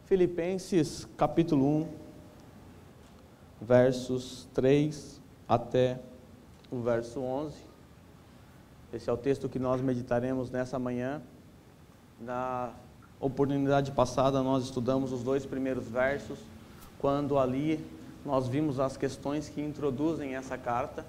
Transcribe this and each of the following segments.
Filipenses capítulo 1, versos 3 até o verso 11. Esse é o texto que nós meditaremos nessa manhã. Na oportunidade passada nós estudamos os 2 primeiros versos, quando ali nós vimos as questões que introduzem essa carta.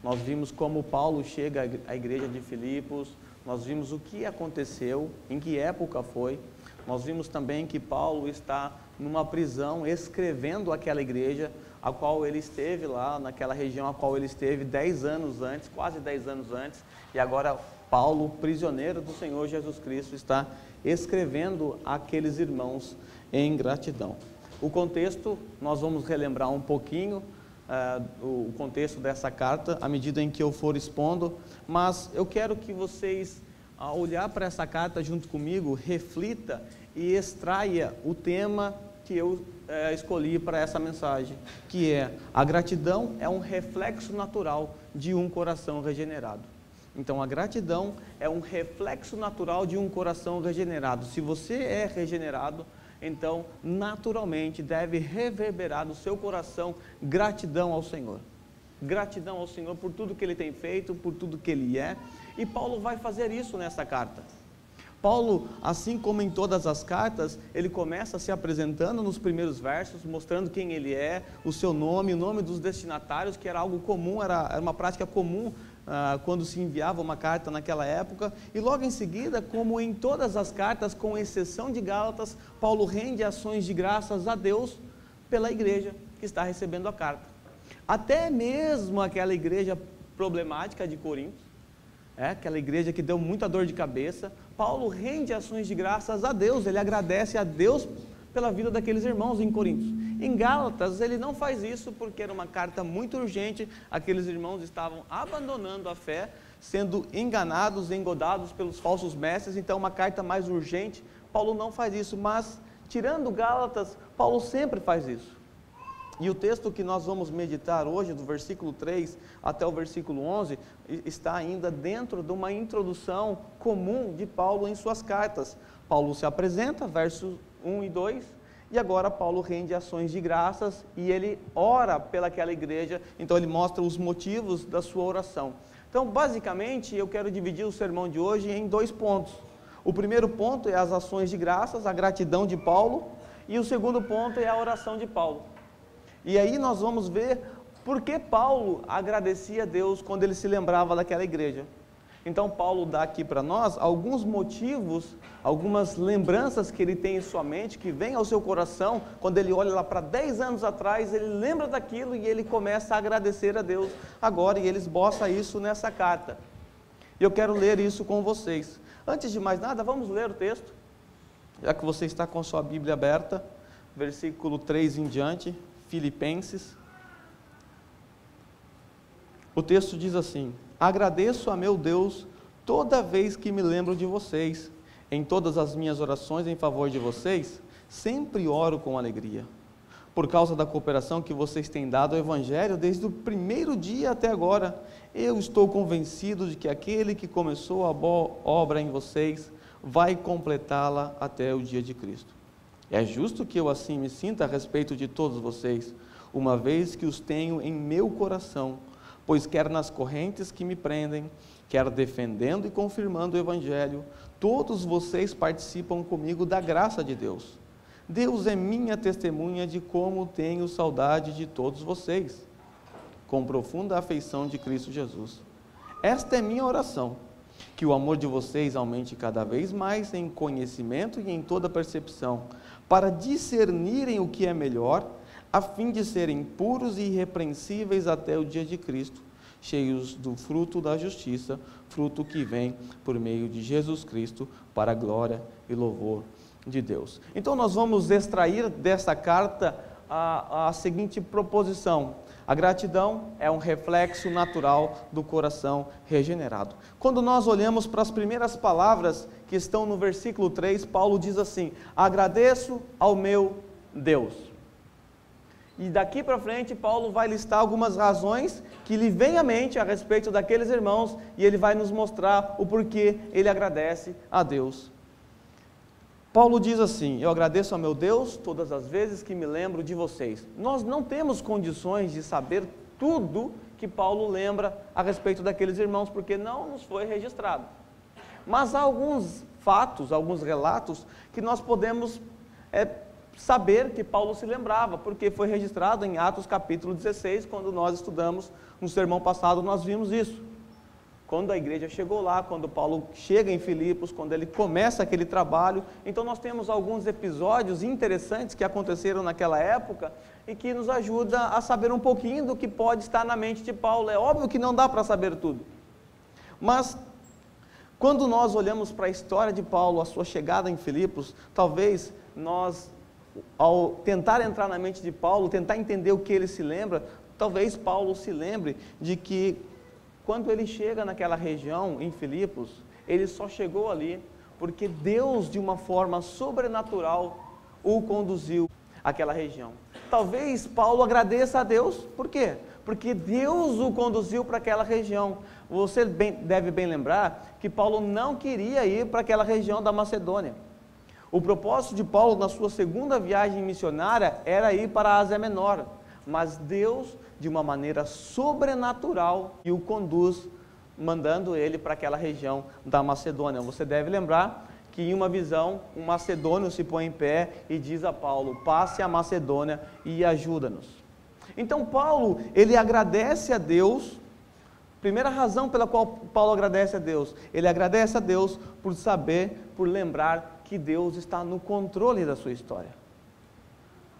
Nós vimos como Paulo chega à igreja de Filipos, nós vimos o que aconteceu, em que época foi. Nós vimos também que Paulo está numa prisão escrevendo aquela igreja, a qual ele esteve lá, naquela região a qual ele esteve 10 anos antes, quase 10 anos antes, e agora Paulo, prisioneiro do Senhor Jesus Cristo, está escrevendo àqueles irmãos em gratidão. O contexto, nós vamos relembrar um pouquinho o contexto dessa carta, à medida em que eu for expondo, mas eu quero que vocês, ao olhar para essa carta junto comigo, reflita e extraia o tema que eu escolhi para essa mensagem, que é: a gratidão é um reflexo natural de um coração regenerado. Então, a gratidão é um reflexo natural de um coração regenerado. Se você é regenerado, então, naturalmente, deve reverberar do seu coração gratidão ao Senhor. Gratidão ao Senhor por tudo que Ele tem feito, por tudo que Ele é. E Paulo vai fazer isso nessa carta. Paulo, assim como em todas as cartas, ele começa se apresentando nos primeiros versos, mostrando quem ele é, o seu nome, o nome dos destinatários, que era algo comum, era uma prática comum quando se enviava uma carta naquela época. E logo em seguida, como em todas as cartas, com exceção de Gálatas, Paulo rende ações de graças a Deus pela igreja que está recebendo a carta. Até mesmo aquela igreja problemática de Corinto, aquela igreja que deu muita dor de cabeça, Paulo rende ações de graças a Deus, ele agradece a Deus pela vida daqueles irmãos em Corinto. Em Gálatas ele não faz isso porque era uma carta muito urgente, aqueles irmãos estavam abandonando a fé, sendo enganados, engodados pelos falsos mestres, então uma carta mais urgente. Paulo não faz isso, mas tirando Gálatas, Paulo sempre faz isso. E o texto que nós vamos meditar hoje, do versículo 3 até o versículo 11, está ainda dentro de uma introdução comum de Paulo em suas cartas. Paulo se apresenta, versos 1 e 2, e agora Paulo rende ações de graças e ele ora pelaquela igreja, então ele mostra os motivos da sua oração. Então, basicamente, eu quero dividir o sermão de hoje em 2 pontos. O primeiro ponto é as ações de graças, a gratidão de Paulo, e o segundo ponto é a oração de Paulo. E aí nós vamos ver por que Paulo agradecia a Deus quando ele se lembrava daquela igreja. Então Paulo dá aqui para nós alguns motivos, algumas lembranças que ele tem em sua mente, que vem ao seu coração, quando ele olha lá para 10 anos atrás, ele lembra daquilo e ele começa a agradecer a Deus agora, e ele esboça isso nessa carta. E eu quero ler isso com vocês. Antes de mais nada, vamos ler o texto, já que você está com a sua Bíblia aberta, versículo 3 em diante. Filipenses. O texto diz assim: agradeço a meu Deus toda vez que me lembro de vocês. Em todas as minhas orações em favor de vocês, sempre oro com alegria. Por causa da cooperação que vocês têm dado ao Evangelho desde o primeiro dia até agora, eu estou convencido de que aquele que começou a boa obra em vocês vai completá-la até o dia de Cristo. É justo que eu assim me sinta a respeito de todos vocês, uma vez que os tenho em meu coração, pois quer nas correntes que me prendem, quer defendendo e confirmando o Evangelho, todos vocês participam comigo da graça de Deus. Deus é minha testemunha de como tenho saudade de todos vocês, com profunda afeição de Cristo Jesus. Esta é minha oração, que o amor de vocês aumente cada vez mais em conhecimento e em toda percepção, para discernirem o que é melhor, a fim de serem puros e irrepreensíveis até o dia de Cristo, cheios do fruto da justiça, fruto que vem por meio de Jesus Cristo, para a glória e louvor de Deus. Então nós vamos extrair dessa carta a seguinte proposição: a gratidão é um reflexo natural do coração regenerado. Quando nós olhamos para as primeiras palavras que estão no versículo 3, Paulo diz assim: agradeço ao meu Deus. E daqui para frente Paulo vai listar algumas razões que lhe vêm à mente a respeito daqueles irmãos, e ele vai nos mostrar o porquê ele agradece a Deus. Paulo diz assim: eu agradeço a meu Deus todas as vezes que me lembro de vocês. Nós não temos condições de saber tudo que Paulo lembra a respeito daqueles irmãos, porque não nos foi registrado. Mas há alguns fatos, alguns relatos que nós podemos saber que Paulo se lembrava, porque foi registrado em Atos capítulo 16, quando nós estudamos no sermão passado, nós vimos isso. Quando a igreja chegou lá, quando Paulo chega em Filipos, quando ele começa aquele trabalho, então nós temos alguns episódios interessantes que aconteceram naquela época e que nos ajuda a saber um pouquinho do que pode estar na mente de Paulo. É óbvio que não dá para saber tudo, mas quando nós olhamos para a história de Paulo, a sua chegada em Filipos, talvez nós, ao tentar entrar na mente de Paulo, tentar entender o que ele se lembra, talvez Paulo se lembre de que quando ele chega naquela região, em Filipos, ele só chegou ali porque Deus, de uma forma sobrenatural, o conduziu àquela região. Talvez Paulo agradeça a Deus, por quê? Porque Deus o conduziu para aquela região. Você deve bem lembrar que Paulo não queria ir para aquela região da Macedônia. O propósito de Paulo na sua segunda viagem missionária era ir para a Ásia Menor, mas Deus, de uma maneira sobrenatural, o conduz, mandando ele para aquela região da Macedônia. Você deve lembrar que em uma visão, um macedônio se põe em pé e diz a Paulo: passe a Macedônia e ajuda-nos. Então Paulo, ele agradece a Deus. Primeira razão pela qual Paulo agradece a Deus, ele agradece a Deus por saber, por lembrar que Deus está no controle da sua história.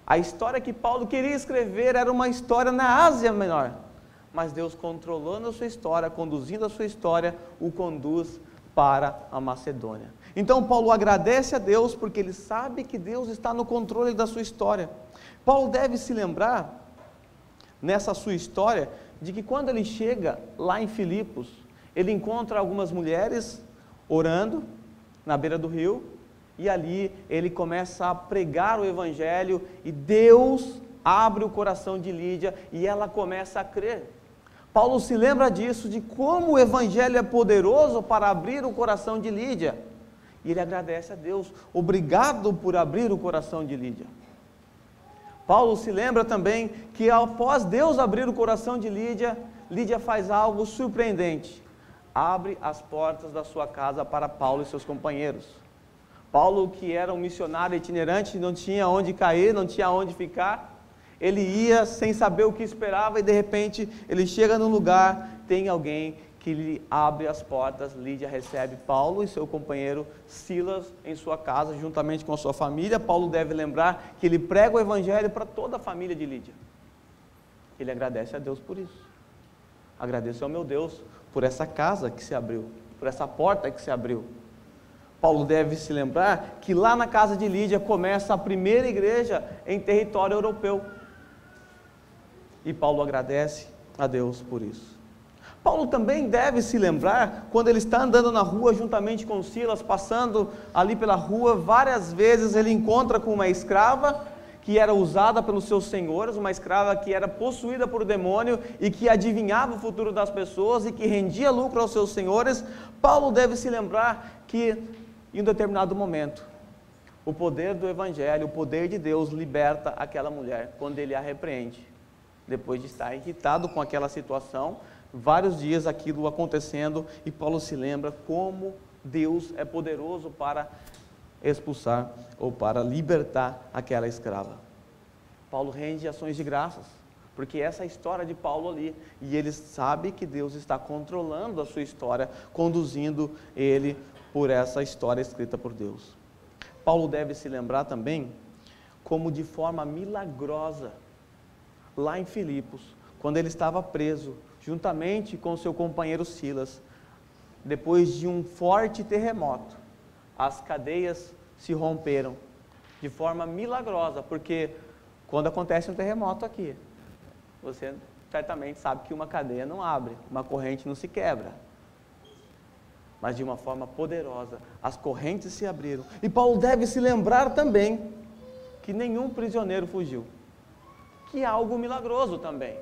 A história que Paulo queria escrever era uma história na Ásia Menor, mas Deus, controlando a sua história, conduzindo a sua história, o conduz para a Macedônia. Então Paulo agradece a Deus porque ele sabe que Deus está no controle da sua história. Paulo deve se lembrar, nessa sua história, de que quando ele chega lá em Filipos, ele encontra algumas mulheres orando na beira do rio, e ali ele começa a pregar o evangelho, e Deus abre o coração de Lídia, e ela começa a crer. Paulo se lembra disso, de como o evangelho é poderoso para abrir o coração de Lídia, e ele agradece a Deus: obrigado por abrir o coração de Lídia. Paulo se lembra também que após Deus abrir o coração de Lídia, Lídia faz algo surpreendente: abre as portas da sua casa para Paulo e seus companheiros. Paulo, que era um missionário itinerante, não tinha onde cair, não tinha onde ficar, ele ia sem saber o que esperava, e de repente ele chega num lugar, tem alguém que lhe abre as portas. Lídia recebe Paulo e seu companheiro Silas em sua casa, juntamente com a sua família. Paulo deve lembrar que ele prega o evangelho para toda a família de Lídia. Ele agradece a Deus por isso. Agradeço ao meu Deus por essa casa que se abriu, por essa porta que se abriu. Paulo deve se lembrar que lá na casa de Lídia começa a primeira igreja em território europeu. E Paulo agradece a Deus por isso. Paulo também deve se lembrar, quando ele está andando na rua juntamente com Silas, passando ali pela rua, várias vezes ele encontra com uma escrava que era usada pelos seus senhores, uma escrava que era possuída por demônio e que adivinhava o futuro das pessoas e que rendia lucro aos seus senhores. Paulo deve se lembrar que, em um determinado momento, o poder do evangelho, o poder de Deus liberta aquela mulher quando ele a repreende, depois de estar irritado com aquela situação, vários dias aquilo acontecendo, e Paulo se lembra como Deus é poderoso para expulsar ou para libertar aquela escrava. Paulo rende ações de graças, porque essa é a história de Paulo ali, e ele sabe que Deus está controlando a sua história, conduzindo ele por essa história escrita por Deus. Paulo deve se lembrar também como, de forma milagrosa, lá em Filipos, quando ele estava preso, juntamente com seu companheiro Silas, depois de um forte terremoto, as cadeias se romperam de forma milagrosa, porque quando acontece um terremoto aqui, você certamente sabe que uma cadeia não abre, uma corrente não se quebra, mas de uma forma poderosa, as correntes se abriram. E Paulo deve se lembrar também que nenhum prisioneiro fugiu, que é algo milagroso também.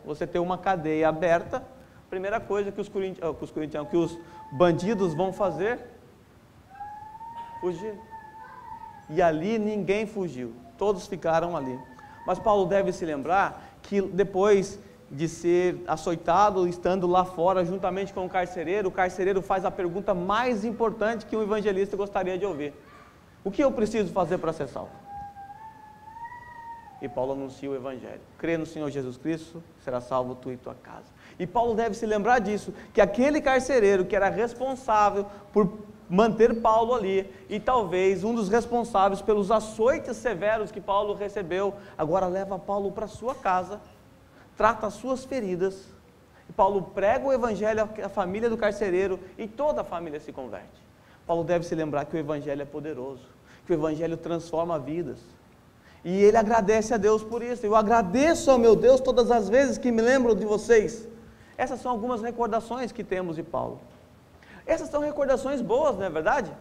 Você ter uma cadeia aberta, a primeira coisa que os bandidos vão fazer, fugir. E ali ninguém fugiu, todos ficaram ali. Mas Paulo deve se lembrar que depois de ser açoitado, estando lá fora juntamente com o carcereiro faz a pergunta mais importante que um evangelista gostaria de ouvir: o que eu preciso fazer para ser salvo? E Paulo anuncia o evangelho: crê no Senhor Jesus Cristo, será salvo tu e tua casa. E Paulo deve se lembrar disso, que aquele carcereiro que era responsável por manter Paulo ali, e talvez um dos responsáveis pelos açoites severos que Paulo recebeu, agora leva Paulo para sua casa, trata as suas feridas, e Paulo prega o evangelho à família do carcereiro, e toda a família se converte. Paulo deve se lembrar que o evangelho é poderoso, que o evangelho transforma vidas, e ele agradece a Deus por isso. Eu agradeço ao meu Deus todas as vezes que me lembro de vocês. Essas são algumas recordações que temos de Paulo. Essas são recordações boas, não é verdade?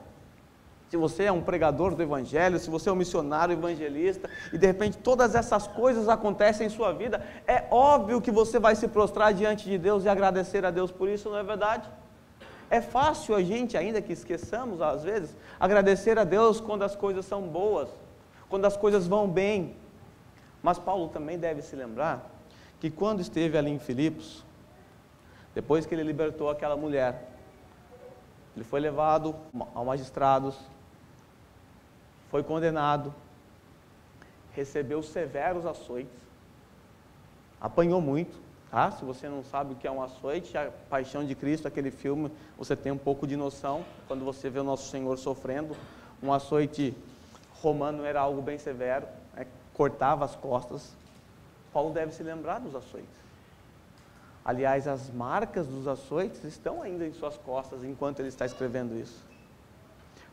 Se você é um pregador do evangelho, se você é um missionário evangelista, e de repente todas essas coisas acontecem em sua vida, é óbvio que você vai se prostrar diante de Deus e agradecer a Deus por isso, não é verdade? É fácil a gente, ainda que esqueçamos às vezes, agradecer a Deus quando as coisas são boas, quando as coisas vão bem. Mas Paulo também deve se lembrar que quando esteve ali em Filipos, depois que ele libertou aquela mulher, ele foi levado aos magistrados, foi condenado, recebeu severos açoites, apanhou muito, tá? Se você não sabe o que é um açoite, a Paixão de Cristo, aquele filme, você tem um pouco de noção, quando você vê o nosso Senhor sofrendo. Um açoite romano era algo bem severo, cortava as costas. Paulo deve se lembrar dos açoites. Aliás, as marcas dos açoites estão ainda em suas costas enquanto ele está escrevendo isso.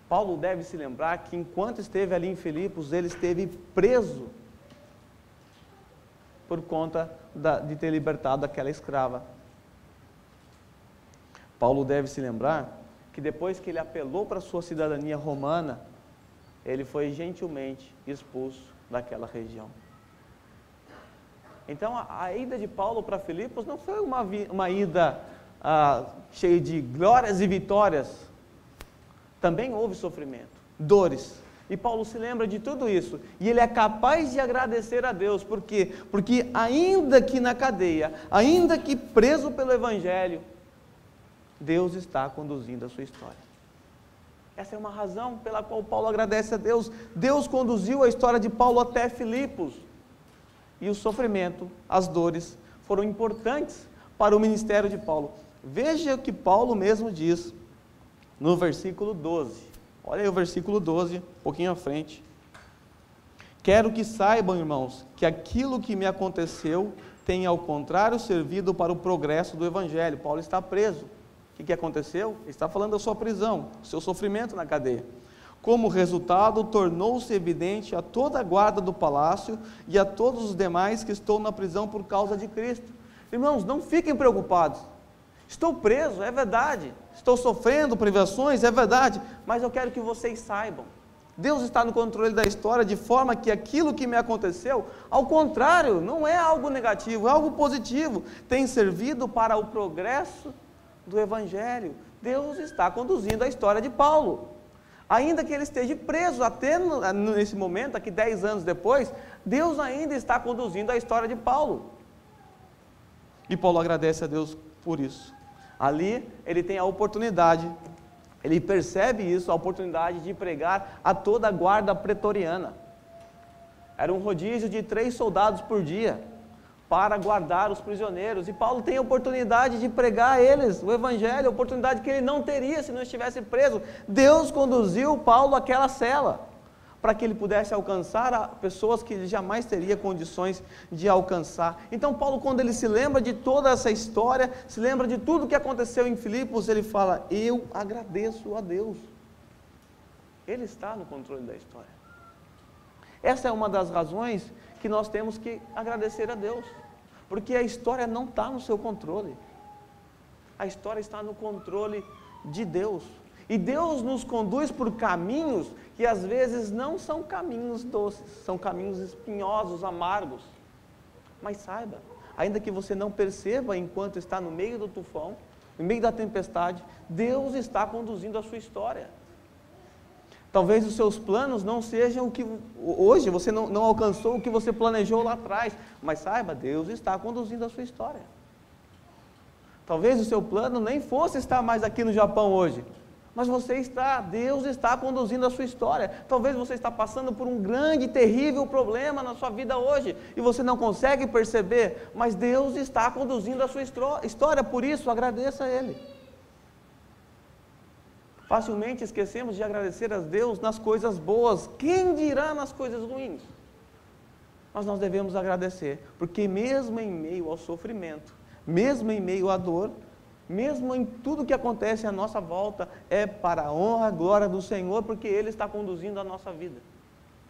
Paulo deve se lembrar que enquanto esteve ali em Filipos, ele esteve preso por conta de ter libertado aquela escrava. Paulo deve se lembrar que depois que ele apelou para a sua cidadania romana, ele foi gentilmente expulso daquela região. Então a ida de Paulo para Filipos não foi uma ida cheia de glórias e vitórias. Também houve sofrimento, dores. E Paulo se lembra de tudo isso. E ele é capaz de agradecer a Deus. Por quê? Porque ainda que na cadeia, ainda que preso pelo Evangelho, Deus está conduzindo a sua história. Essa é uma razão pela qual Paulo agradece a Deus. Deus conduziu a história de Paulo até Filipos. E o sofrimento, as dores, foram importantes para o ministério de Paulo. Veja o que Paulo mesmo diz no versículo 12. Olha aí o versículo 12, um pouquinho à frente. Quero que saibam, irmãos, que aquilo que me aconteceu tem ao contrário servido para o progresso do Evangelho. Paulo está preso. O que aconteceu? Ele está falando da sua prisão, do seu sofrimento na cadeia. Como resultado, tornou-se evidente a toda a guarda do palácio e a todos os demais que estou na prisão por causa de Cristo. Irmãos, não fiquem preocupados. Estou preso, é verdade. Estou sofrendo privações, é verdade. Mas eu quero que vocês saibam. Deus está no controle da história, de forma que aquilo que me aconteceu, ao contrário, não é algo negativo, é algo positivo. Tem servido para o progresso do Evangelho. Deus está conduzindo a história de Paulo. Ainda que ele esteja preso, até nesse momento, aqui 10 anos depois, Deus ainda está conduzindo a história de Paulo. E Paulo agradece a Deus por isso. Ali, ele tem a oportunidade, ele percebe isso, a oportunidade de pregar a toda a guarda pretoriana. Era um rodízio de 3 soldados por dia, para guardar os prisioneiros, e Paulo tem a oportunidade de pregar a eles o Evangelho, a oportunidade que ele não teria se não estivesse preso. Deus conduziu Paulo àquela cela, para que ele pudesse alcançar pessoas que ele jamais teria condições de alcançar. Então Paulo, quando ele se lembra de toda essa história, se lembra de tudo que aconteceu em Filipos, ele fala: eu agradeço a Deus, Ele está no controle da história. Essa é uma das razões que nós temos que agradecer a Deus, porque a história não está no seu controle, a história está no controle de Deus, e Deus nos conduz por caminhos que às vezes não são caminhos doces, são caminhos espinhosos, amargos, mas saiba, ainda que você não perceba enquanto está no meio do tufão, no meio da tempestade, Deus está conduzindo a sua história. Talvez os seus planos não sejam o que hoje você não alcançou o que você planejou lá atrás, mas saiba, Deus está conduzindo a sua história. Talvez o seu plano nem fosse estar mais aqui no Japão hoje, mas Deus está conduzindo a sua história. Talvez você está passando por um grande, terrível problema na sua vida hoje, e você não consegue perceber, mas Deus está conduzindo a sua história, por isso agradeça a Ele. Facilmente esquecemos de agradecer a Deus nas coisas boas, quem dirá nas coisas ruins? Mas nós devemos agradecer, porque mesmo em meio ao sofrimento, mesmo em meio à dor, mesmo em tudo que acontece à nossa volta, é para a honra e glória do Senhor, porque Ele está conduzindo a nossa vida,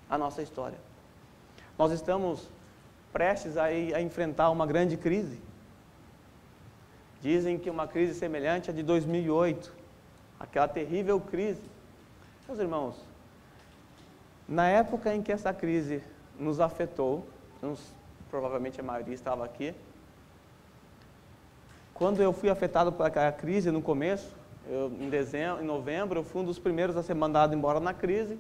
a nossa história. Nós estamos prestes a enfrentar uma grande crise. Dizem que uma crise semelhante à de 2008, aquela terrível crise. Meus irmãos, na época em que essa crise nos afetou, provavelmente a maioria estava aqui, quando eu fui afetado por aquela crise no começo, em novembro, eu fui um dos primeiros a ser mandado embora na crise,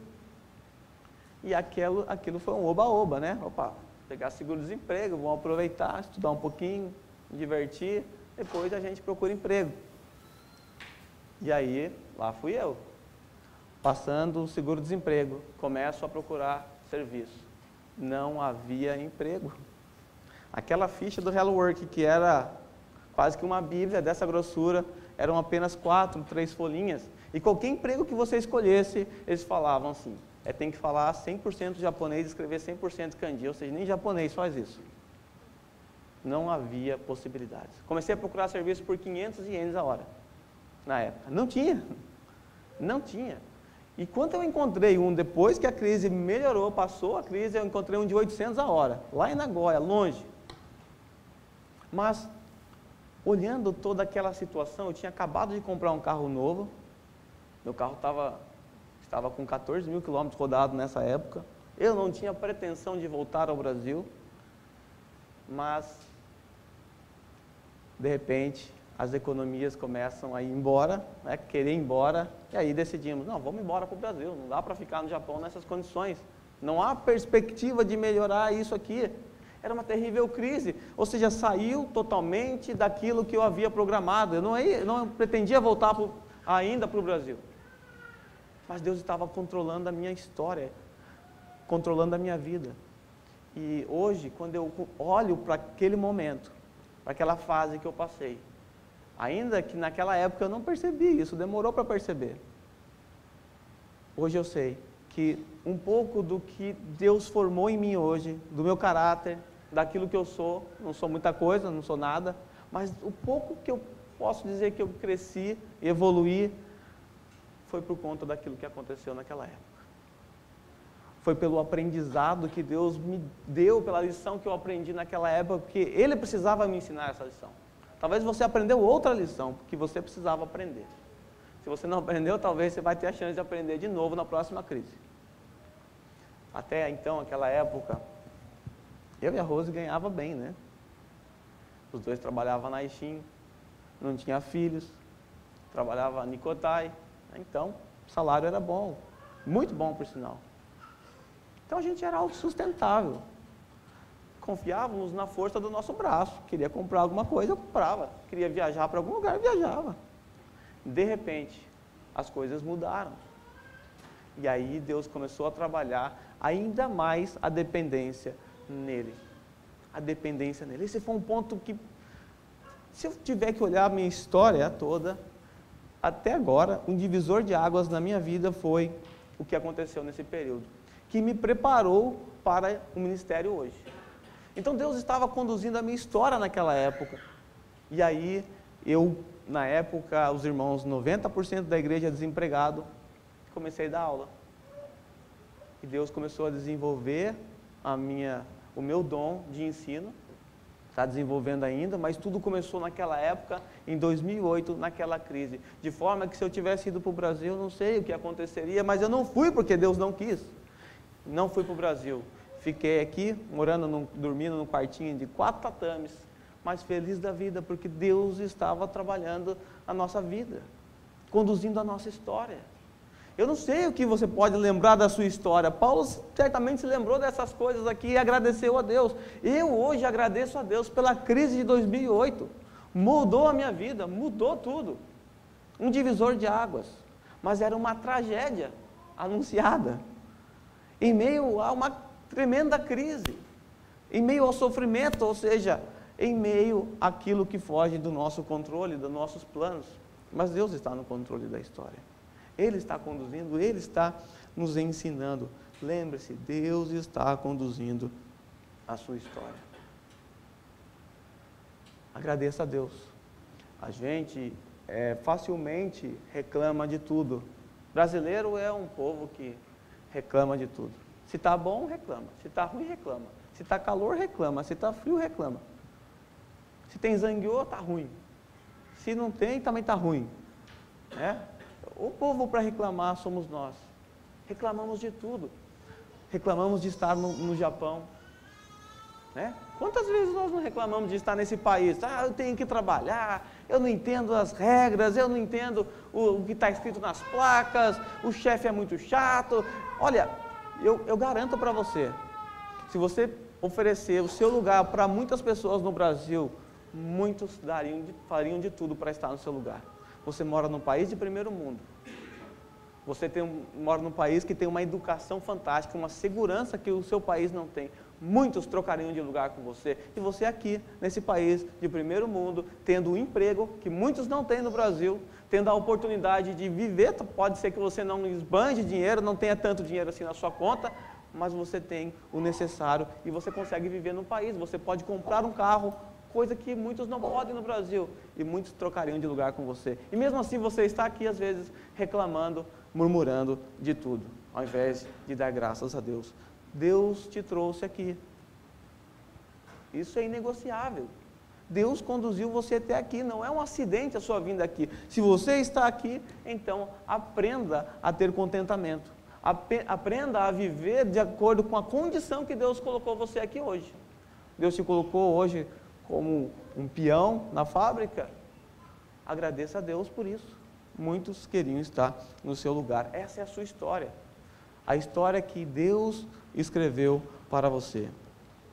e aquilo foi um oba-oba, né? Opa, pegar seguro-desemprego, vamos aproveitar, estudar um pouquinho, divertir, depois a gente procura emprego. E aí, lá fui eu, passando o seguro-desemprego, começo a procurar serviço. Não havia emprego. Aquela ficha do Hello Work, que era quase que uma bíblia dessa grossura, eram apenas 3 folhinhas. E qualquer emprego que você escolhesse, eles falavam assim, tem que falar 100% japonês e escrever 100% kanji, ou seja, nem japonês faz isso. Não havia possibilidades. Comecei a procurar serviço por 500 ienes a hora. Na época, não tinha. E quando eu encontrei depois que a crise melhorou, passou a crise, eu encontrei um de 800 a hora, lá em Nagoya, longe. Mas, olhando toda aquela situação, eu tinha acabado de comprar um carro novo, meu carro estava com 14 mil quilômetros rodados nessa época, eu não tinha pretensão de voltar ao Brasil, mas, de repente, as economias começam a ir embora, querer ir embora, e aí decidimos, não, vamos embora para o Brasil, não dá para ficar no Japão nessas condições, não há perspectiva de melhorar isso aqui. Era uma terrível crise, ou seja, saiu totalmente daquilo que eu havia programado, eu não pretendia voltar ainda para o Brasil, mas Deus estava controlando a minha história, controlando a minha vida. E hoje, quando eu olho para aquele momento, para aquela fase que eu passei, ainda que naquela época eu não percebi isso, demorou para perceber. Hoje eu sei que um pouco do que Deus formou em mim hoje, do meu caráter, daquilo que eu sou, não sou muita coisa, não sou nada, mas o pouco que eu posso dizer que eu cresci, evoluí, foi por conta daquilo que aconteceu naquela época. Foi pelo aprendizado que Deus me deu, pela lição que eu aprendi naquela época, porque Ele precisava me ensinar essa lição. Talvez você aprendeu outra lição, que você precisava aprender. Se você não aprendeu, talvez você vai ter a chance de aprender de novo na próxima crise. Até então, aquela época, eu e a Rose ganhava bem, né? Os dois trabalhavam na Ishin, não tinha filhos, trabalhava na Nikotai, então o salário era bom, muito bom por sinal. Então a gente era autossustentável. Confiávamos na força do nosso braço. Queria comprar alguma coisa, eu comprava. Queria viajar para algum lugar, eu viajava. De repente, as coisas mudaram. E aí Deus começou a trabalhar ainda mais a dependência nele. A dependência nele. Esse foi um ponto que, se eu tiver que olhar a minha história toda, até agora, um divisor de águas na minha vida foi o que aconteceu nesse período, que me preparou para o ministério hoje. Então Deus estava conduzindo a minha história naquela época. E aí, na época, os irmãos, 90% da igreja desempregado, comecei a dar aula. E Deus começou a desenvolver o meu dom de ensino. Está desenvolvendo ainda, mas tudo começou naquela época, em 2008, naquela crise. De forma que se eu tivesse ido para o Brasil, não sei o que aconteceria, mas eu não fui porque Deus não quis. Não fui para o Brasil. Fiquei aqui, dormindo num quartinho de 4 tatames, mas feliz da vida, porque Deus estava trabalhando a nossa vida, conduzindo a nossa história. Eu não sei o que você pode lembrar da sua história. Paulo certamente se lembrou dessas coisas aqui e agradeceu a Deus. Eu hoje agradeço a Deus pela crise de 2008. Mudou a minha vida, mudou tudo. Um divisor de águas. Mas era uma tragédia anunciada. Em meio a uma tremenda crise. Em meio ao sofrimento, ou seja, em meio àquilo que foge do nosso controle, dos nossos planos. Mas Deus está no controle da história. Ele está conduzindo, Ele está nos ensinando. Lembre-se, Deus está conduzindo a sua história. Agradeça a Deus. A gente facilmente reclama de tudo. Brasileiro é um povo que reclama de tudo. Se está bom, reclama. Se está ruim, reclama. Se está calor, reclama. Se está frio, reclama. Se tem zangueô, está ruim. Se não tem, também está ruim. O povo para reclamar somos nós. Reclamamos de tudo. Reclamamos de estar no Japão. Quantas vezes nós não reclamamos de estar nesse país? Eu tenho que trabalhar, eu não entendo as regras, eu não entendo o que está escrito nas placas, o chefe é muito chato. Olha, eu garanto para você, se você oferecer o seu lugar para muitas pessoas no Brasil, muitos fariam de tudo para estar no seu lugar. Você mora num país de primeiro mundo. Você mora num país que tem uma educação fantástica, uma segurança que o seu país não tem. Muitos trocariam de lugar com você. E você aqui, nesse país de primeiro mundo, tendo um emprego que muitos não têm no Brasil, tendo a oportunidade de viver, pode ser que você não esbanje dinheiro, não tenha tanto dinheiro assim na sua conta, mas você tem o necessário e você consegue viver no país. Você pode comprar um carro, coisa que muitos não podem no Brasil, e muitos trocariam de lugar com você. E mesmo assim você está aqui às vezes reclamando, murmurando de tudo, ao invés de dar graças a Deus. Deus te trouxe aqui. Isso é inegociável. Deus conduziu você até aqui, não é um acidente a sua vinda aqui. Se você está aqui, então aprenda a ter contentamento. Aprenda a viver de acordo com a condição que Deus colocou você aqui hoje. Deus te colocou hoje como um peão na fábrica. Agradeça a Deus por isso. Muitos queriam estar no seu lugar. Essa é a sua história. A história que Deus escreveu para você.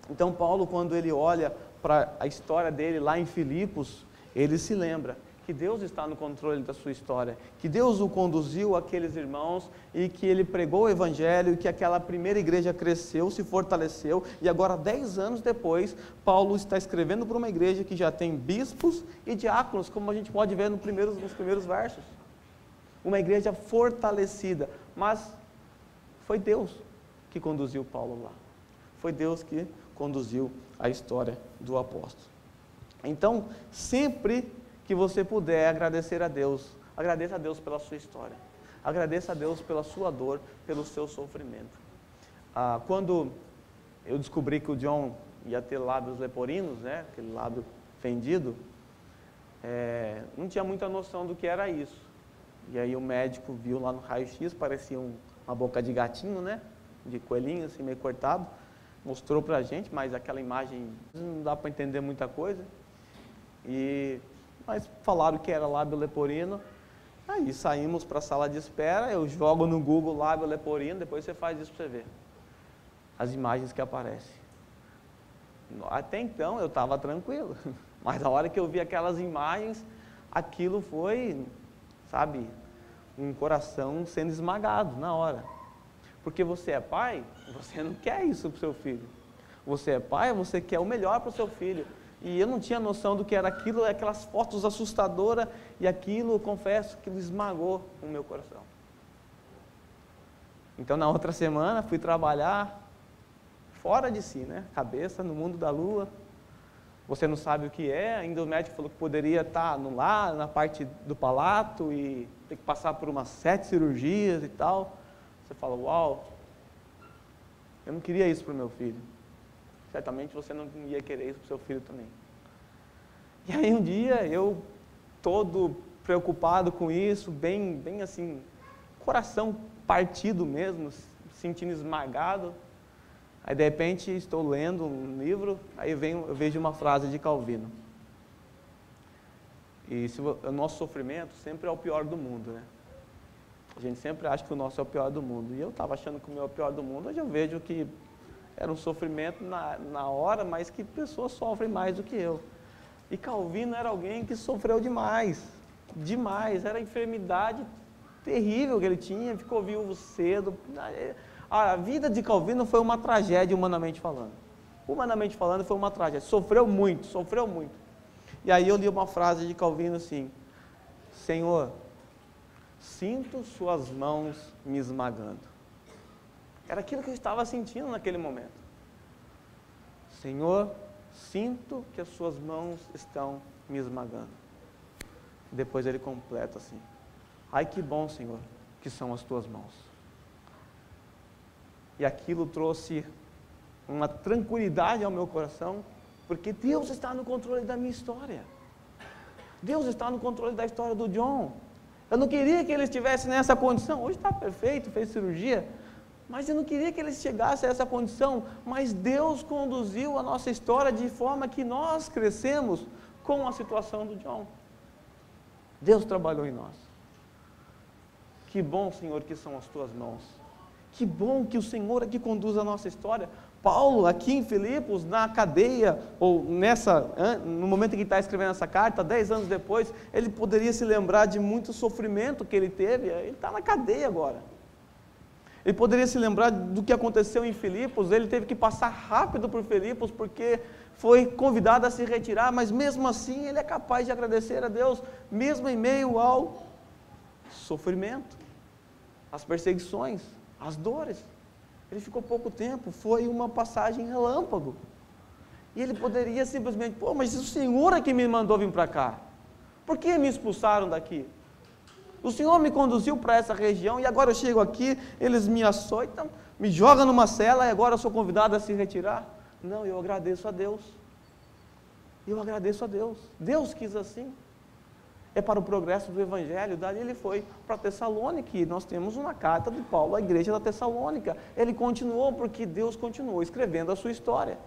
Então Paulo, quando ele olha para a história dele lá em Filipos, ele se lembra que Deus está no controle da sua história, que Deus o conduziu àqueles irmãos e que ele pregou o evangelho e que aquela primeira igreja cresceu, se fortaleceu e agora 10 anos depois, Paulo está escrevendo para uma igreja que já tem bispos e diáconos, como a gente pode ver nos primeiros versos. Uma igreja fortalecida, mas foi Deus que conduziu Paulo lá. Foi Deus que conduziu a história do apóstolo. Então, sempre que você puder agradecer a Deus, agradeça a Deus pela sua história. Agradeça a Deus pela sua dor, pelo seu sofrimento. Quando eu descobri que o John ia ter lábios lepoриnos, aquele lábio fendido, não tinha muita noção do que era isso. E aí o médico viu lá no raio-x, parecia uma boca de gatinho, de coelhinho, assim, meio cortado. Mostrou pra gente, mas aquela imagem não dá para entender muita coisa. Mas falaram que era lábio leporino. Aí saímos para a sala de espera, eu jogo no Google lábio leporino, depois você faz isso para você ver. As imagens que aparecem. Até então eu estava tranquilo, mas a hora que eu vi aquelas imagens, aquilo foi, um coração sendo esmagado na hora. Porque você é pai, você não quer isso para o seu filho. Você é pai, você quer o melhor para o seu filho. E eu não tinha noção do que era aquilo, aquelas fotos assustadoras, e aquilo, eu confesso, que esmagou o meu coração. Então, na outra semana, fui trabalhar fora de si, cabeça no mundo da lua. Você não sabe o que é, ainda o médico falou que poderia estar lá na parte do palato e ter que passar por umas 7 cirurgias e tal. Você fala, uau, eu não queria isso para o meu filho. Certamente você não ia querer isso para o seu filho também. E aí um dia, eu todo preocupado com isso, bem assim, coração partido mesmo, sentindo esmagado. Aí de repente estou lendo um livro, aí eu vejo uma frase de Calvino. E o nosso sofrimento sempre é o pior do mundo, O A gente sempre acha que o nosso é o pior do mundo. E eu estava achando que o meu é o pior do mundo. Hoje eu vejo que era um sofrimento na hora, mas que pessoas sofrem mais do que eu. E Calvino era alguém que sofreu demais. Demais. Era a enfermidade terrível que ele tinha. Ficou viúvo cedo. A vida de Calvino foi uma tragédia, humanamente falando. Humanamente falando, foi uma tragédia. Sofreu muito, sofreu muito. E aí eu li uma frase de Calvino assim: Senhor, sinto suas mãos me esmagando. Era aquilo que eu estava sentindo naquele momento. Senhor, sinto que as suas mãos estão me esmagando. Depois ele completa assim: ai, que bom, Senhor, que são as tuas mãos. E aquilo trouxe uma tranquilidade ao meu coração, porque Deus está no controle da minha história. Deus está no controle da história do John. Eu não queria que ele estivesse nessa condição. Hoje está perfeito, fez cirurgia, mas eu não queria que ele chegasse a essa condição. Mas Deus conduziu a nossa história de forma que nós crescemos com a situação do John. Deus trabalhou em nós. Que bom, Senhor, que são as tuas mãos. Que bom que o Senhor é que conduz a nossa história. Paulo, aqui em Filipos, na cadeia, ou no momento em que está escrevendo essa carta, 10 anos depois, ele poderia se lembrar de muito sofrimento que ele teve. Ele está na cadeia agora. Ele poderia se lembrar do que aconteceu em Filipos. Ele teve que passar rápido por Filipos, porque foi convidado a se retirar, mas mesmo assim ele é capaz de agradecer a Deus, mesmo em meio ao sofrimento, às perseguições, às dores. Ele ficou pouco tempo, foi uma passagem relâmpago. E ele poderia simplesmente, mas o Senhor é que me mandou vir para cá. Por que me expulsaram daqui? O Senhor me conduziu para essa região e agora eu chego aqui, eles me açoitam, me jogam numa cela e agora eu sou convidado a se retirar. Não, eu agradeço a Deus. Eu agradeço a Deus. Deus quis assim. É para o progresso do Evangelho. Dali ele foi para Tessalônica, e nós temos uma carta de Paulo à igreja da Tessalônica. Ele continuou porque Deus continuou escrevendo a sua história.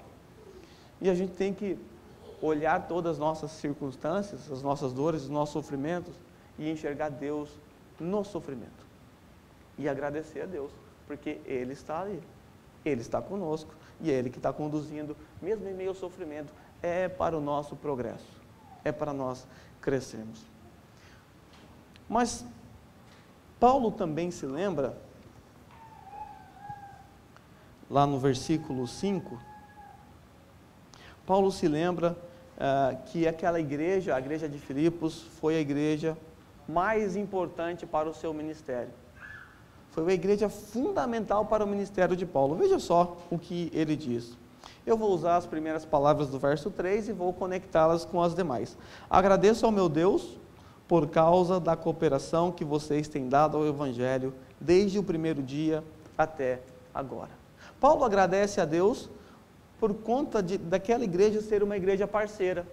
E a gente tem que olhar todas as nossas circunstâncias, as nossas dores, os nossos sofrimentos, e enxergar Deus no sofrimento. E agradecer a Deus, porque Ele está ali. Ele está conosco, e é Ele que está conduzindo, mesmo em meio ao sofrimento, é para o nosso progresso. É para nós crescermos. Mas Paulo também se lembra, lá no versículo 5, Paulo se lembra que aquela igreja, a igreja de Filipos, foi a igreja mais importante para o seu ministério. Foi uma igreja fundamental para o ministério de Paulo. Veja só o que ele diz. Eu vou usar as primeiras palavras do verso 3 e vou conectá-las com as demais. Agradeço ao meu Deus por causa da cooperação que vocês têm dado ao Evangelho desde o primeiro dia até agora. Paulo agradece a Deus por conta daquela igreja ser uma igreja parceira.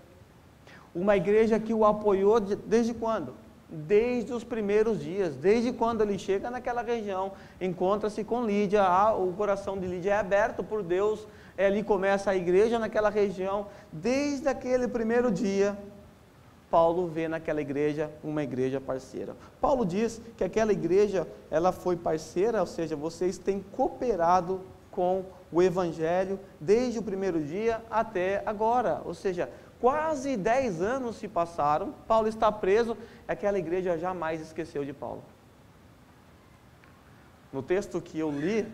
Uma igreja que o apoiou desde quando? Desde os primeiros dias, desde quando ele chega naquela região, encontra-se com Lídia, o coração de Lídia é aberto por Deus, ali começa a igreja naquela região. Desde aquele primeiro dia, Paulo vê naquela igreja uma igreja parceira. Paulo diz que aquela igreja, ela foi parceira, ou seja, vocês têm cooperado com o Evangelho desde o primeiro dia até agora. Ou seja, quase 10 anos se passaram, Paulo está preso, aquela igreja jamais esqueceu de Paulo. No texto que eu li,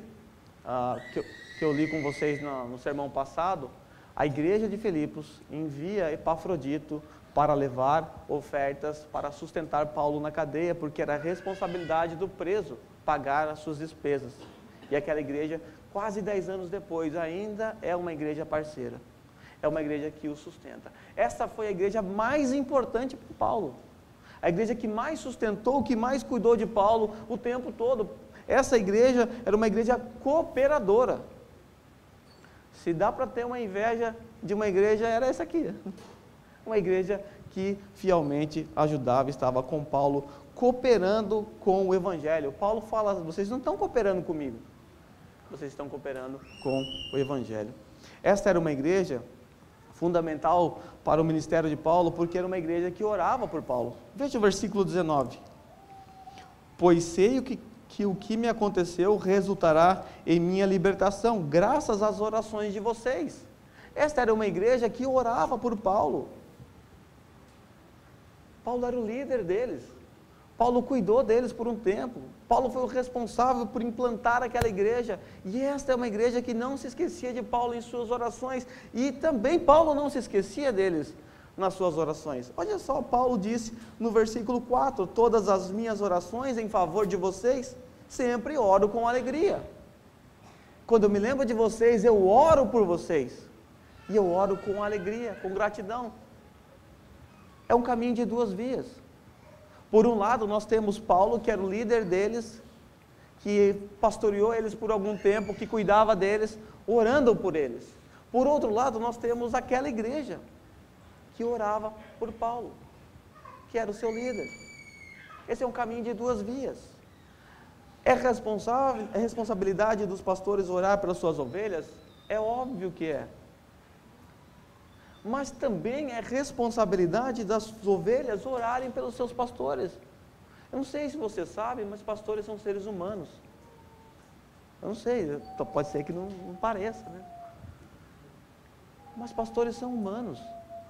que eu li com vocês no sermão passado, a igreja de Filipos envia Epafrodito para levar ofertas para sustentar Paulo na cadeia, porque era a responsabilidade do preso pagar as suas despesas. E aquela igreja, quase 10 anos depois, ainda é uma igreja parceira. É uma igreja que o sustenta. Essa foi a igreja mais importante para Paulo. A igreja que mais sustentou, que mais cuidou de Paulo o tempo todo. Essa igreja era uma igreja cooperadora. Se dá para ter uma inveja de uma igreja, era essa aqui. Uma igreja que fielmente ajudava, estava com Paulo, cooperando com o Evangelho. Paulo fala, vocês não estão cooperando comigo, vocês estão cooperando com o Evangelho. Esta era uma igreja fundamental para o ministério de Paulo, porque era uma igreja que orava por Paulo. Veja o versículo 19. pois sei que o que me aconteceu resultará em minha libertação, graças às orações de vocês. Esta era uma igreja que orava por Paulo. Paulo era o líder deles. Paulo cuidou deles por um tempo. Paulo foi o responsável por implantar aquela igreja. E esta é uma igreja que não se esquecia de Paulo em suas orações. E também Paulo não se esquecia deles nas suas orações. Olha só, Paulo disse no versículo 4, todas as minhas orações em favor de vocês, sempre oro com alegria. Quando eu me lembro de vocês, eu oro por vocês. E eu oro com alegria, com gratidão. É um caminho de duas vias. Por um lado, nós temos Paulo, que era o líder deles, que pastoreou eles por algum tempo, que cuidava deles, orando por eles. Por outro lado, nós temos aquela igreja que orava por Paulo, que era o seu líder. Esse é um caminho de duas vias. É responsabilidade dos pastores orar pelas suas ovelhas? É óbvio que é. Mas também é responsabilidade das ovelhas orarem pelos seus pastores. Eu não sei se você sabe, mas pastores são seres humanos. Eu não sei, pode ser que não pareça, né? Mas pastores são humanos.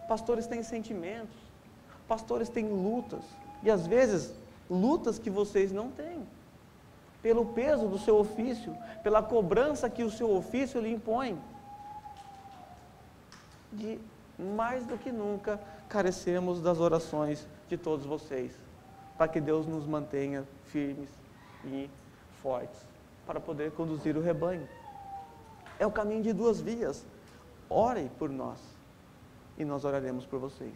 Pastores têm sentimentos. Pastores têm lutas. E às vezes, lutas que vocês não têm. Pelo peso do seu ofício, pela cobrança que o seu ofício lhe impõe. Mais do que nunca, carecemos das orações de todos vocês, para que Deus nos mantenha firmes e fortes, para poder conduzir o rebanho. É o caminho de duas vias. Orem por nós, e nós oraremos por vocês.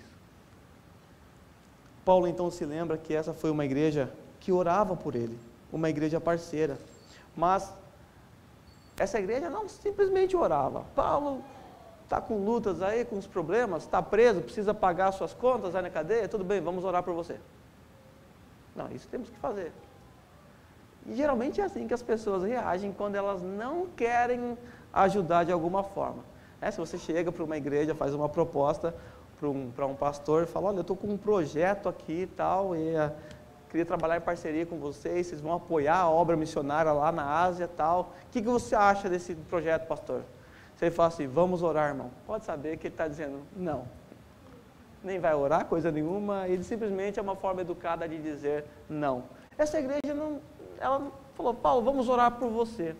Paulo então se lembra que essa foi uma igreja que orava por ele, uma igreja parceira, mas essa igreja não simplesmente orava. Paulo está com lutas aí, com os problemas, está preso, precisa pagar suas contas, vai na cadeia, tudo bem, vamos orar por você. Não, isso temos que fazer. E geralmente é assim que as pessoas reagem quando elas não querem ajudar de alguma forma. Se você chega para uma igreja, faz uma proposta para um pastor, fala, olha, eu estou com um projeto aqui e tal, e queria trabalhar em parceria com vocês, vocês vão apoiar a obra missionária lá na Ásia e tal. O que você acha desse projeto, pastor? Se ele fala assim, vamos orar, irmão, pode saber que ele está dizendo não. Nem vai orar, coisa nenhuma, ele simplesmente é uma forma educada de dizer não. Essa igreja ela falou, Paulo, vamos orar por você.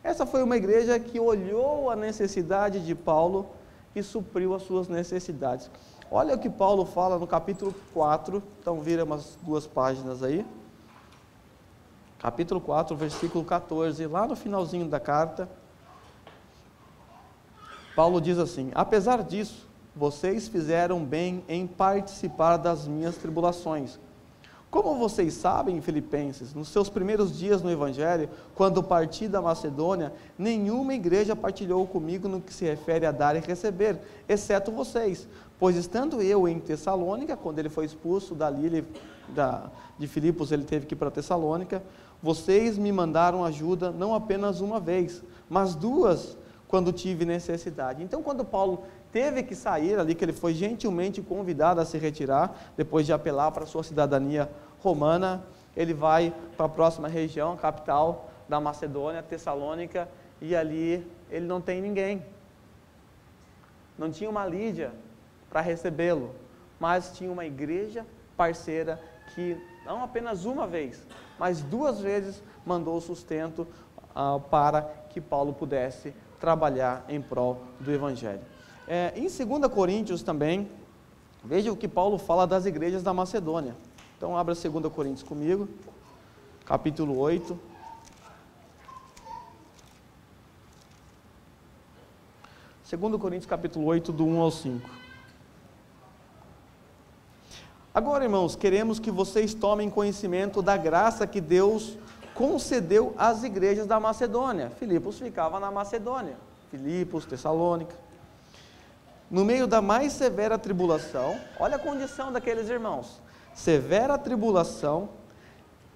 Essa foi uma igreja que olhou a necessidade de Paulo e supriu as suas necessidades. Olha o que Paulo fala no capítulo 4, então vira umas 2 páginas aí. Capítulo 4, versículo 14, lá no finalzinho da carta. Paulo diz assim, apesar disso, vocês fizeram bem em participar das minhas tribulações. Como vocês sabem, Filipenses, nos seus primeiros dias no Evangelho, quando parti da Macedônia, nenhuma igreja partilhou comigo no que se refere a dar e receber, exceto vocês. Pois estando eu em Tessalônica, quando ele foi expulso dali, de Filipos, ele teve que ir para Tessalônica, vocês me mandaram ajuda não apenas uma vez, mas 2 quando tive necessidade. Então, quando Paulo teve que sair ali, que ele foi gentilmente convidado a se retirar, depois de apelar para a sua cidadania romana, ele vai para a próxima região, capital da Macedônia, Tessalônica, e ali ele não tem ninguém. Não tinha uma Lídia para recebê-lo, mas tinha uma igreja parceira que não apenas uma vez, mas 2 vezes mandou sustento para que Paulo pudesse trabalhar em prol do Evangelho. Em 2 Coríntios também, veja o que Paulo fala das igrejas da Macedônia. Então abra 2 Coríntios comigo, capítulo 8. Segundo Coríntios capítulo 8, do 1 ao 5. Agora, irmãos, queremos que vocês tomem conhecimento da graça que Deus concedeu às igrejas da Macedônia. Filipos ficava na Macedônia, Filipos, Tessalônica. No meio da mais severa tribulação, olha a condição daqueles irmãos, severa tribulação,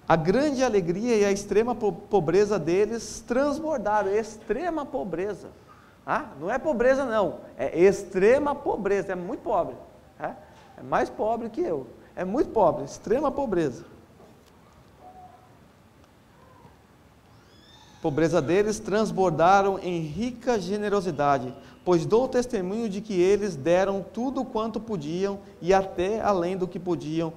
a grande alegria e a extrema pobreza deles transbordaram, extrema pobreza. Não é pobreza não, é extrema pobreza, é muito pobre, é mais pobre que eu, é muito pobre, extrema pobreza. pobreza deles transbordaram em rica generosidade, pois dou testemunho de que eles deram tudo quanto podiam e até além do que podiam,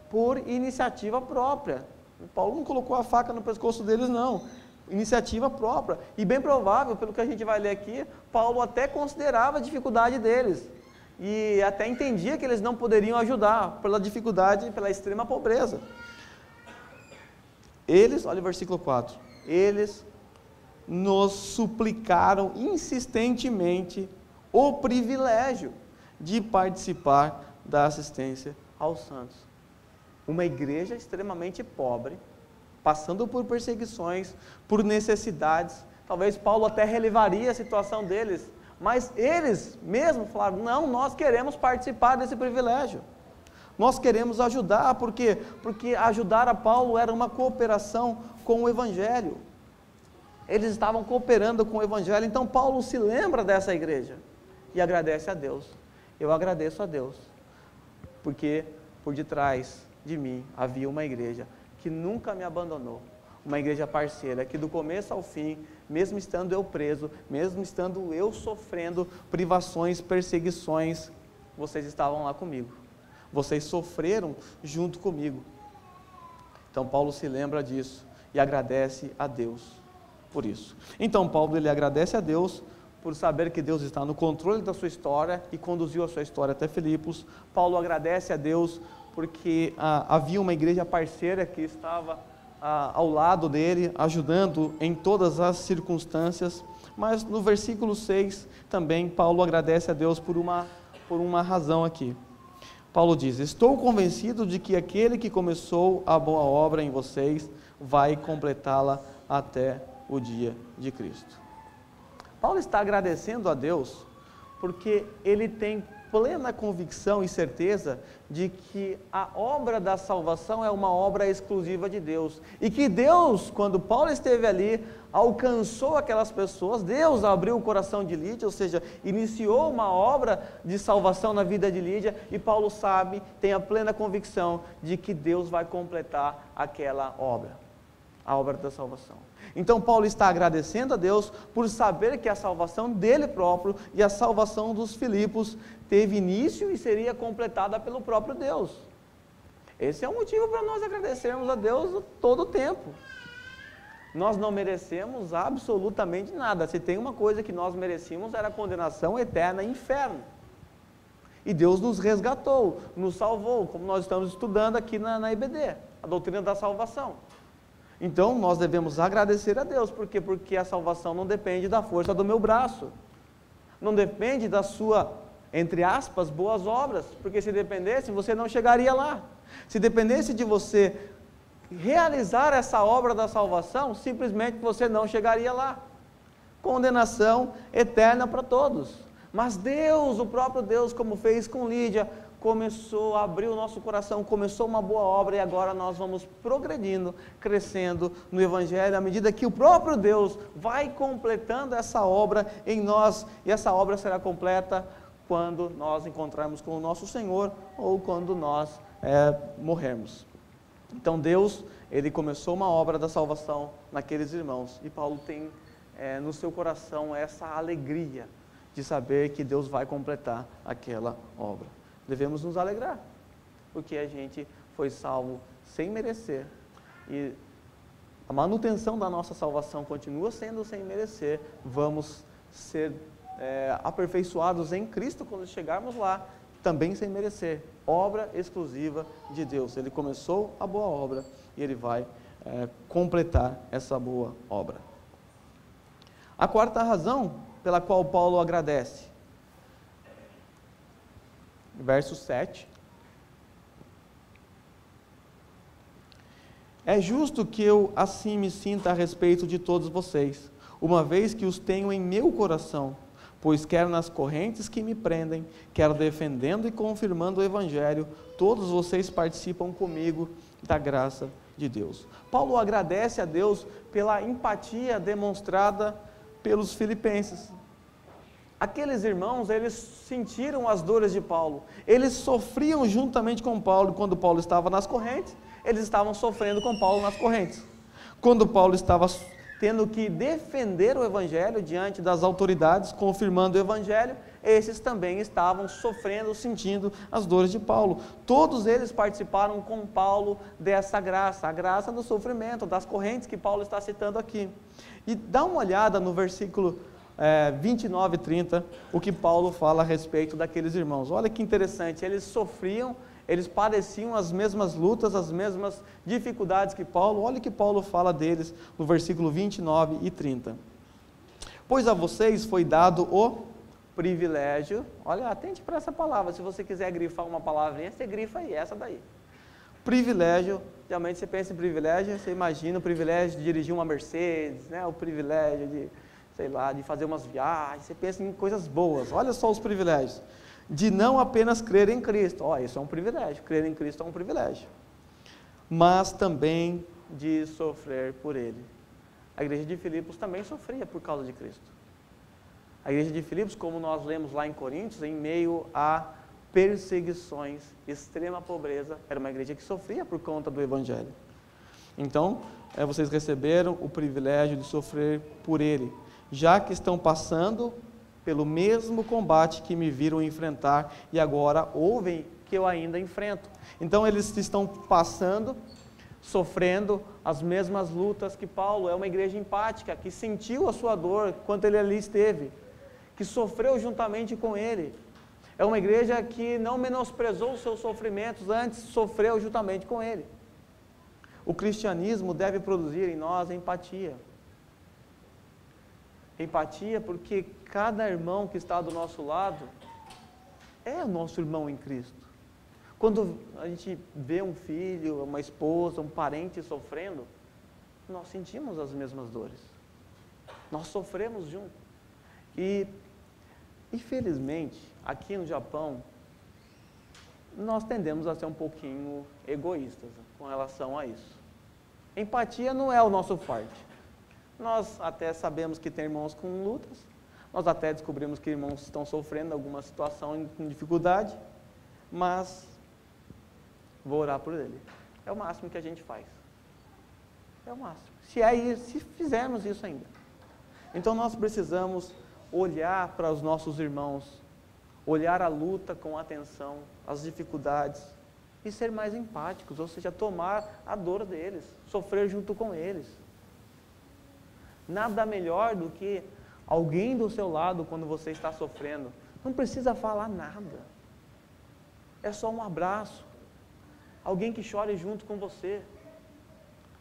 por iniciativa própria. Paulo não colocou a faca no pescoço deles, não. Iniciativa própria. E bem provável, pelo que a gente vai ler aqui, Paulo até considerava a dificuldade deles. E até entendia que eles não poderiam ajudar pela dificuldade, pela extrema pobreza. Eles, olha o versículo 4, eles nos suplicaram insistentemente o privilégio de participar da assistência aos santos. Uma igreja extremamente pobre, passando por perseguições, por necessidades. Talvez Paulo até relevaria a situação deles, mas eles mesmos falaram, não, nós queremos participar desse privilégio. Nós queremos ajudar, por quê? Porque ajudar a Paulo era uma cooperação com o Evangelho. Eles estavam cooperando com o Evangelho, então Paulo se lembra dessa igreja e agradece a Deus. Eu agradeço a Deus, porque por detrás de mim havia uma igreja que nunca me abandonou, uma igreja parceira, que do começo ao fim, mesmo estando eu preso, mesmo estando eu sofrendo privações, perseguições, vocês estavam lá comigo, vocês sofreram junto comigo. Então Paulo se lembra disso e agradece a Deus por isso. Então Paulo, ele agradece a Deus por saber que Deus está no controle da sua história e conduziu a sua história até Filipos. Paulo agradece a Deus porque havia uma igreja parceira que estava ao lado dele, ajudando em todas as circunstâncias. Mas no versículo 6 também Paulo agradece a Deus por uma razão aqui. Paulo diz, estou convencido de que aquele que começou a boa obra em vocês vai completá-la até o dia de Cristo. Paulo está agradecendo a Deus porque ele tem plena convicção e certeza de que a obra da salvação é uma obra exclusiva de Deus, e que Deus, quando Paulo esteve ali, alcançou aquelas pessoas, Deus abriu o coração de Lídia, ou seja, iniciou uma obra de salvação na vida de Lídia, e Paulo sabe, tem a plena convicção de que Deus vai completar aquela obra, a obra da salvação. Então Paulo está agradecendo a Deus por saber que a salvação dele próprio e a salvação dos Filipos teve início e seria completada pelo próprio Deus. Esse é o motivo para nós agradecermos a Deus todo o tempo. Nós não merecemos absolutamente nada. Se tem uma coisa que nós merecíamos, era a condenação eterna e inferno. E Deus nos resgatou, nos salvou, como nós estamos estudando aqui na IBD, a doutrina da salvação. Então nós devemos agradecer a Deus, por quê? Porque a salvação não depende da força do meu braço, não depende da sua, entre aspas, boas obras, porque se dependesse, você não chegaria lá. Se dependesse de você realizar essa obra da salvação, simplesmente você não chegaria lá. Condenação eterna para todos. Mas Deus, o próprio Deus, como fez com Lídia, começou a abrir o nosso coração, começou uma boa obra, e agora nós vamos progredindo, crescendo no Evangelho, à medida que o próprio Deus vai completando essa obra em nós, e essa obra será completa quando nós encontrarmos com o nosso Senhor, ou quando nós morrermos. Então Deus, Ele começou uma obra da salvação naqueles irmãos, e Paulo tem no seu coração essa alegria de saber que Deus vai completar aquela obra. Devemos nos alegrar, porque a gente foi salvo sem merecer, e a manutenção da nossa salvação continua sendo sem merecer. Vamos ser aperfeiçoados em Cristo quando chegarmos lá, também sem merecer. Obra exclusiva de Deus. Ele começou a boa obra e Ele vai completar essa boa obra. A quarta razão pela qual Paulo agradece, verso 7. É justo que eu assim me sinta a respeito de todos vocês, uma vez que os tenho em meu coração, pois quer nas correntes que me prendem, quer defendendo e confirmando o Evangelho, todos vocês participam comigo da graça de Deus. Paulo agradece a Deus pela empatia demonstrada pelos filipenses. Aqueles irmãos, eles sentiram as dores de Paulo, eles sofriam juntamente com Paulo. Quando Paulo estava nas correntes, eles estavam sofrendo com Paulo nas correntes. Quando Paulo estava tendo que defender o Evangelho diante das autoridades, confirmando o Evangelho, esses também estavam sofrendo, sentindo as dores de Paulo. Todos eles participaram com Paulo dessa graça, a graça do sofrimento, das correntes que Paulo está citando aqui. E dá uma olhada no versículo 29 e 30, o que Paulo fala a respeito daqueles irmãos. Olha que interessante, eles sofriam, eles padeciam as mesmas lutas, as mesmas dificuldades que Paulo. Olha o que Paulo fala deles no versículo 29 e 30. Pois a vocês foi dado o privilégio, olha, atente para essa palavra, se você quiser grifar uma palavrinha, você grifa aí, essa daí. Privilégio, realmente você pensa em privilégio, você imagina o privilégio de dirigir uma Mercedes, né? O privilégio de, sei lá, de fazer umas viagens, você pensa em coisas boas. Olha só os privilégios. De não apenas crer em Cristo, isso é um privilégio, crer em Cristo é um privilégio, mas também de sofrer por Ele. A igreja de Filipos também sofria por causa de Cristo. A igreja de Filipos, como nós lemos lá em Coríntios, em meio a perseguições, extrema pobreza, era uma igreja que sofria por conta do Evangelho. Então, vocês receberam o privilégio de sofrer por Ele, já que estão passando pelo mesmo combate que me viram enfrentar e agora ouvem que eu ainda enfrento. Então eles estão passando, sofrendo as mesmas lutas que Paulo. É uma igreja empática, que sentiu a sua dor enquanto ele ali esteve, que sofreu juntamente com ele. É uma igreja que não menosprezou os seus sofrimentos, antes sofreu juntamente com ele. O cristianismo deve produzir em nós empatia. Empatia porque cada irmão que está do nosso lado é o nosso irmão em Cristo. Quando a gente vê um filho, uma esposa, um parente sofrendo, nós sentimos as mesmas dores. Nós sofremos junto. E, infelizmente, aqui no Japão, nós tendemos a ser um pouquinho egoístas com relação a isso. Empatia não é o nosso forte. Nós até sabemos que tem irmãos com lutas, nós até descobrimos que irmãos estão sofrendo alguma situação com dificuldade, mas vou orar por ele. É o máximo que a gente faz. É o máximo. Se fizermos isso ainda. Então nós precisamos olhar para os nossos irmãos, olhar a luta com atenção, as dificuldades e ser mais empáticos, ou seja, tomar a dor deles, sofrer junto com eles. Nada melhor do que alguém do seu lado quando você está sofrendo. Não precisa falar nada. É só um abraço. Alguém que chore junto com você.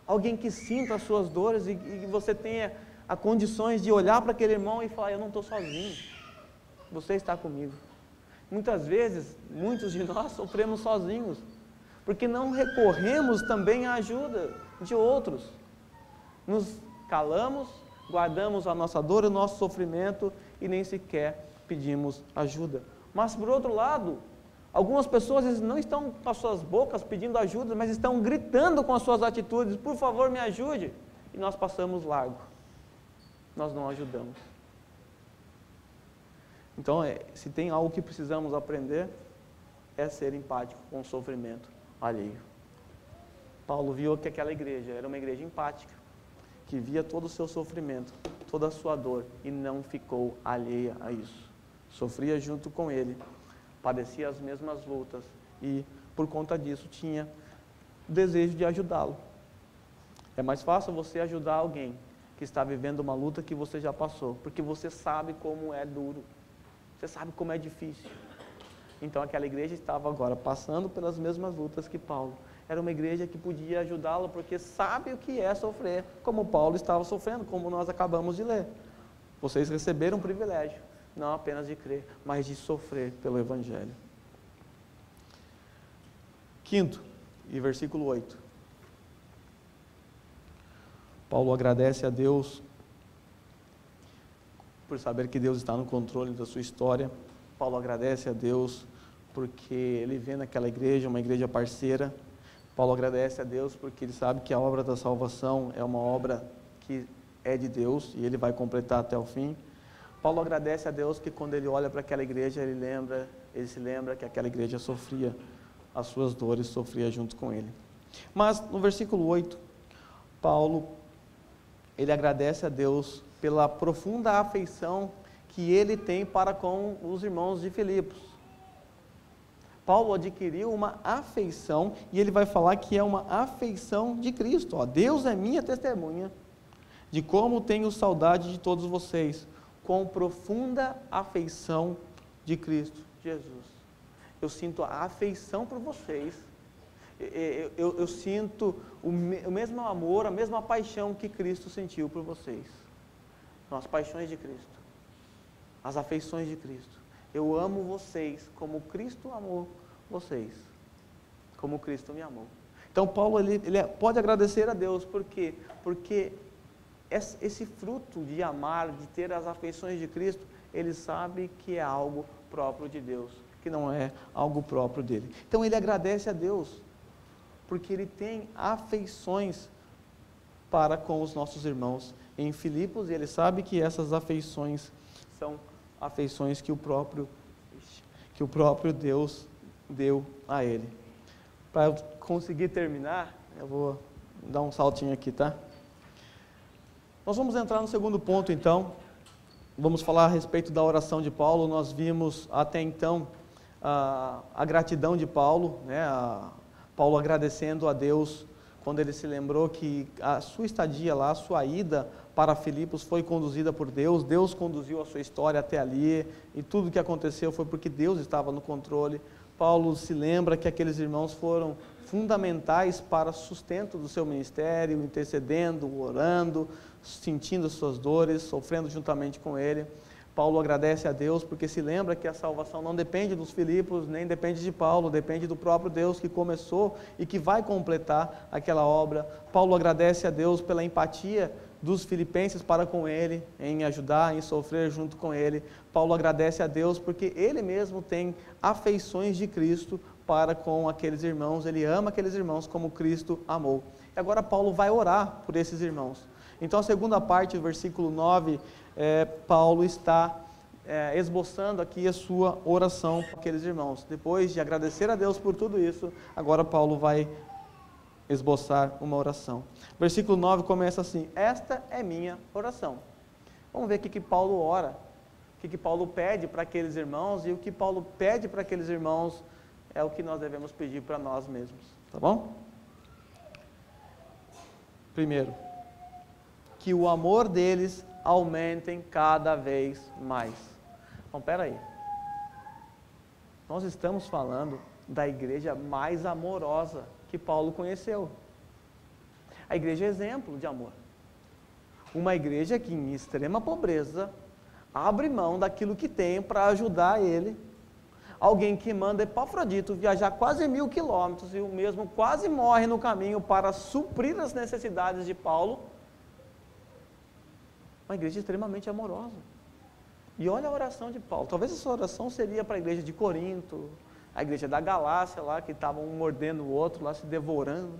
Alguém que sinta as suas dores e você tenha as condições de olhar para aquele irmão e falar: eu não estou sozinho. Você está comigo. Muitas vezes, muitos de nós sofremos sozinhos, porque não recorremos também à ajuda de outros. Nos calamos, guardamos a nossa dor e o nosso sofrimento e nem sequer pedimos ajuda. Mas, por outro lado, algumas pessoas não estão com as suas bocas pedindo ajuda, mas estão gritando com as suas atitudes: por favor, me ajude. E nós passamos largo. Nós não ajudamos. Então, se tem algo que precisamos aprender, é ser empático com o sofrimento alheio. Paulo viu que aquela igreja era uma igreja empática, que via todo o seu sofrimento, toda a sua dor, e não ficou alheia a isso. Sofria junto com ele, padecia as mesmas lutas, e por conta disso tinha o desejo de ajudá-lo. É mais fácil você ajudar alguém que está vivendo uma luta que você já passou, porque você sabe como é duro, você sabe como é difícil. Então aquela igreja estava agora passando pelas mesmas lutas que Paulo. Era uma igreja que podia ajudá-lo, porque sabe o que é sofrer, como Paulo estava sofrendo, como nós acabamos de ler. Vocês receberam um privilégio, não apenas de crer, mas de sofrer pelo Evangelho. Quinto, e versículo 8. Paulo agradece a Deus por saber que Deus está no controle da sua história. Paulo agradece a Deus porque ele vê naquela igreja uma igreja parceira. Paulo agradece a Deus porque ele sabe que a obra da salvação é uma obra que é de Deus e ele vai completar até o fim. Paulo agradece a Deus que quando ele olha para aquela igreja, ele se lembra que aquela igreja sofria as suas dores, sofria junto com ele. Mas no versículo 8, Paulo ele agradece a Deus pela profunda afeição que ele tem para com os irmãos de Filipos. Paulo adquiriu uma afeição, e ele vai falar que é uma afeição de Cristo. Ó, Deus é minha testemunha de como tenho saudade de todos vocês, com profunda afeição de Cristo Jesus. Eu sinto a afeição por vocês, eu sinto o mesmo amor, a mesma paixão que Cristo sentiu por vocês. São as paixões de Cristo, as afeições de Cristo. Eu amo vocês como Cristo amou vocês, como Cristo me amou. Então Paulo ele pode agradecer a Deus, por quê? Porque esse fruto de amar, de ter as afeições de Cristo, ele sabe que é algo próprio de Deus, que não é algo próprio dele. Então ele agradece a Deus, porque ele tem afeições para com os nossos irmãos em Filipos, e ele sabe que essas afeições são afeições que o próprio Deus deu a ele. Para eu conseguir terminar, eu vou dar um saltinho aqui, tá? Nós vamos entrar no segundo ponto, então. Vamos falar a respeito da oração de Paulo. Nós vimos até então a gratidão de Paulo, né? Paulo agradecendo a Deus quando ele se lembrou que a sua estadia lá, a sua ida para Filipos foi conduzida por Deus. Deus conduziu a sua história até ali, e tudo o que aconteceu foi porque Deus estava no controle. Paulo se lembra que aqueles irmãos foram fundamentais para o sustento do seu ministério, intercedendo, orando, sentindo as suas dores, sofrendo juntamente com ele. Paulo agradece a Deus porque se lembra que a salvação não depende dos Filipos, nem depende de Paulo, depende do próprio Deus que começou e que vai completar aquela obra. Paulo agradece a Deus pela empatia dos filipenses para com ele, em ajudar, em sofrer junto com ele. Paulo agradece a Deus porque ele mesmo tem afeições de Cristo para com aqueles irmãos, ele ama aqueles irmãos como Cristo amou. E agora Paulo vai orar por esses irmãos. Então a segunda parte do versículo 9, Paulo está esboçando aqui a sua oração para aqueles irmãos. Depois de agradecer a Deus por tudo isso, agora Paulo vai esboçar uma oração. Versículo 9 começa assim: esta é minha oração. Vamos ver o que Paulo ora, o que Paulo pede para aqueles irmãos, e o que Paulo pede para aqueles irmãos é o que nós devemos pedir para nós mesmos, tá bom? Primeiro, que o amor deles aumentem cada vez mais. Então, espera aí. Nós estamos falando da igreja mais amorosa que Paulo conheceu. A igreja é exemplo de amor. Uma igreja que em extrema pobreza abre mão daquilo que tem para ajudar ele. Alguém que manda Epafrodito viajar quase 1000 quilômetros e o mesmo quase morre no caminho para suprir as necessidades de Paulo. Uma igreja extremamente amorosa. E olha a oração de Paulo. Talvez essa oração seria para a igreja de Corinto, a igreja da Galácia lá, que estavam um mordendo o outro, lá se devorando.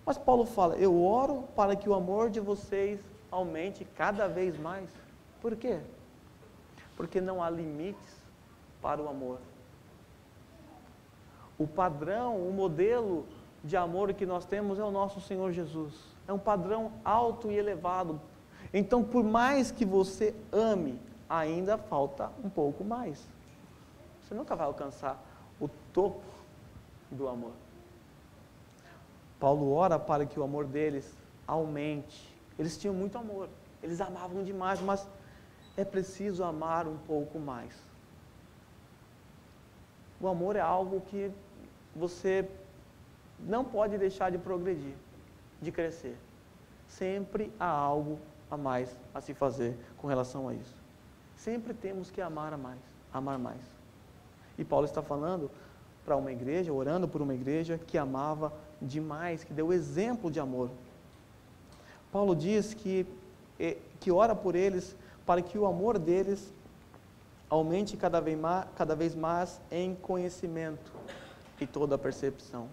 Mas Paulo fala: eu oro para que o amor de vocês aumente cada vez mais. Por quê? Porque não há limites para o amor. O padrão, o modelo de amor que nós temos é o nosso Senhor Jesus. É um padrão alto e elevado. Então, por mais que você ame, ainda falta um pouco mais. Você nunca vai alcançar o topo do amor. Paulo ora para que o amor deles aumente. Eles tinham muito amor, eles amavam demais, mas é preciso amar um pouco mais. O amor é algo que você não pode deixar de progredir, de crescer. Sempre há algo a mais a se fazer com relação a isso. Sempre temos que amar mais. E Paulo está falando para uma igreja, orando por uma igreja que amava demais, que deu exemplo de amor. Paulo diz que ora por eles para que o amor deles aumente cada vez mais em conhecimento e toda a percepção.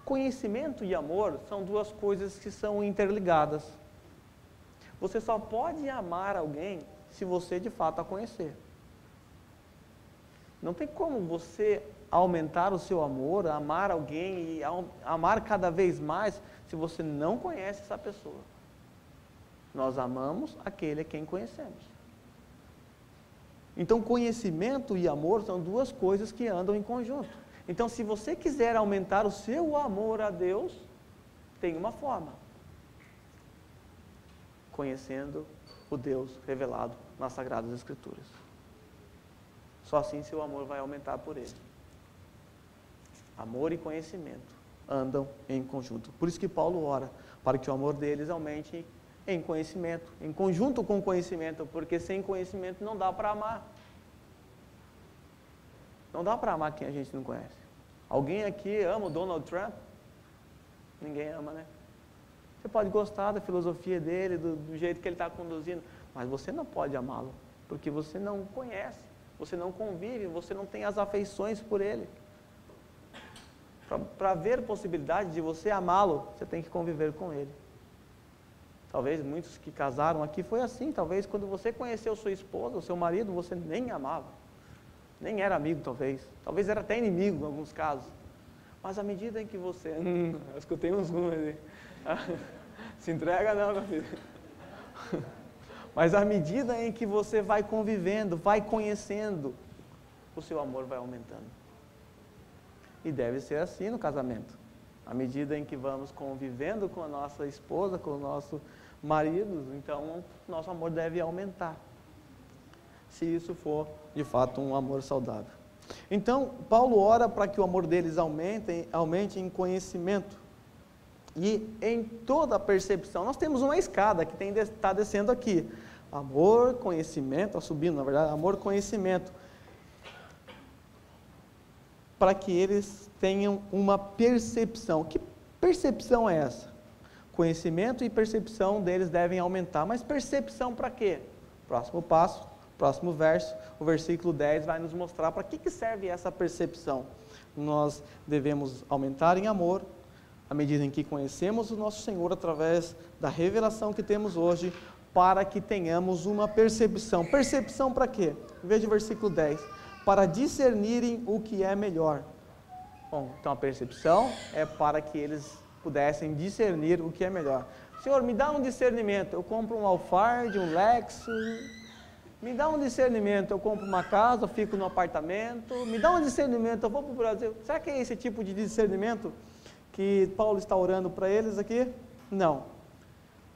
Conhecimento e amor são duas coisas que são interligadas. Você só pode amar alguém se você de fato a conhecer. Não tem como você aumentar o seu amor, amar alguém e amar cada vez mais se você não conhece essa pessoa. Nós amamos aquele a quem conhecemos. Então, conhecimento e amor são duas coisas que andam em conjunto. Então, se você quiser aumentar o seu amor a Deus, tem uma forma: conhecendo o Deus revelado nas Sagradas Escrituras. Só assim seu amor vai aumentar por Ele. Amor e conhecimento andam em conjunto. Por isso que Paulo ora para que o amor deles aumente em conhecimento, em conjunto com conhecimento, porque sem conhecimento não dá para amar. Não dá para amar quem a gente não conhece. Alguém aqui ama o Donald Trump? Ninguém ama, né? Você pode gostar da filosofia dele, do jeito que ele está conduzindo, mas você não pode amá-lo, porque você não conhece, você não convive, você não tem as afeições por ele. Para haver possibilidade de você amá-lo, você tem que conviver com ele. Talvez muitos que casaram aqui foi assim. Talvez quando você conheceu sua esposa, o seu marido, você nem amava, nem era amigo talvez era até inimigo em alguns casos. Mas à medida em que você... eu escutei uns aí. Se entrega não, meu filho. Mas à medida em que você vai convivendo, vai conhecendo, o seu amor vai aumentando. E deve ser assim no casamento. À medida em que vamos convivendo com a nossa esposa, com o nosso marido, então nosso amor deve aumentar. Se isso for, de fato, um amor saudável. Então, Paulo ora para que o amor deles aumente em conhecimento e em toda a percepção. Nós temos uma escada que está descendo aqui. Amor, conhecimento, está subindo, na verdade, amor, conhecimento. Para que eles tenham uma percepção. Que percepção é essa? Conhecimento e percepção deles devem aumentar. Mas percepção para quê? Próximo passo, próximo verso, o versículo 10 vai nos mostrar para que serve essa percepção. Nós devemos aumentar em amor, à medida em que conhecemos o nosso Senhor através da revelação que temos hoje, para que tenhamos uma percepção. Percepção para quê? Veja o versículo 10. Para discernirem o que é melhor. Bom, então a percepção é para que eles pudessem discernir o que é melhor. Senhor, me dá um discernimento. Eu compro um Alphard, um Lexus. Me dá um discernimento. Eu compro uma casa, eu fico no apartamento. Me dá um discernimento. Eu vou para o Brasil. Será que é esse tipo de discernimento que Paulo está orando para eles aqui? Não.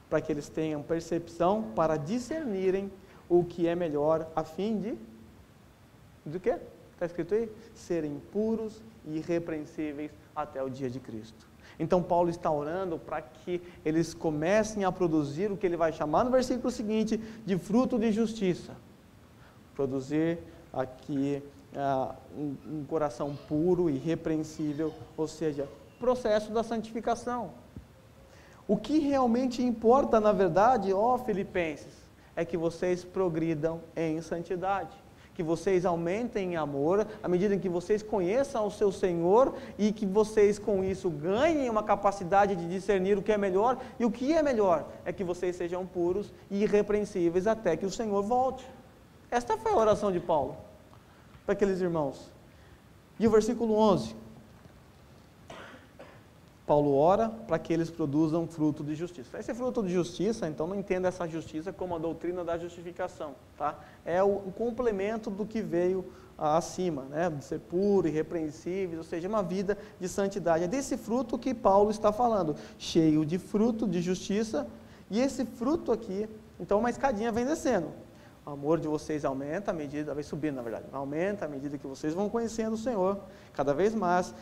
Para que eles tenham percepção para discernirem o que é melhor, a fim de... Do que? Está escrito aí? Serem puros e irrepreensíveis até o dia de Cristo. Então Paulo está orando para que eles comecem a produzir o que ele vai chamar no versículo seguinte de fruto de justiça. Produzir aqui um coração puro e irrepreensível, ou seja, processo da santificação. O que realmente importa, na verdade, ó Filipenses, é que vocês progridam em santidade. Que vocês aumentem em amor, à medida em que vocês conheçam o seu Senhor e que vocês com isso ganhem uma capacidade de discernir o que é melhor. E o que é melhor é que vocês sejam puros e irrepreensíveis até que o Senhor volte. Esta foi a oração de Paulo para aqueles irmãos. E o versículo 11. Paulo ora para que eles produzam fruto de justiça. Esse fruto de justiça, então não entenda essa justiça como a doutrina da justificação, tá? É o complemento do que veio acima, né? De ser puro, irrepreensível, ou seja, uma vida de santidade. É desse fruto que Paulo está falando, cheio de fruto de justiça, e esse fruto aqui, então uma escadinha vem descendo. O amor de vocês aumenta à medida, vai subindo na verdade, aumenta à medida que vocês vão conhecendo o Senhor, cada vez mais.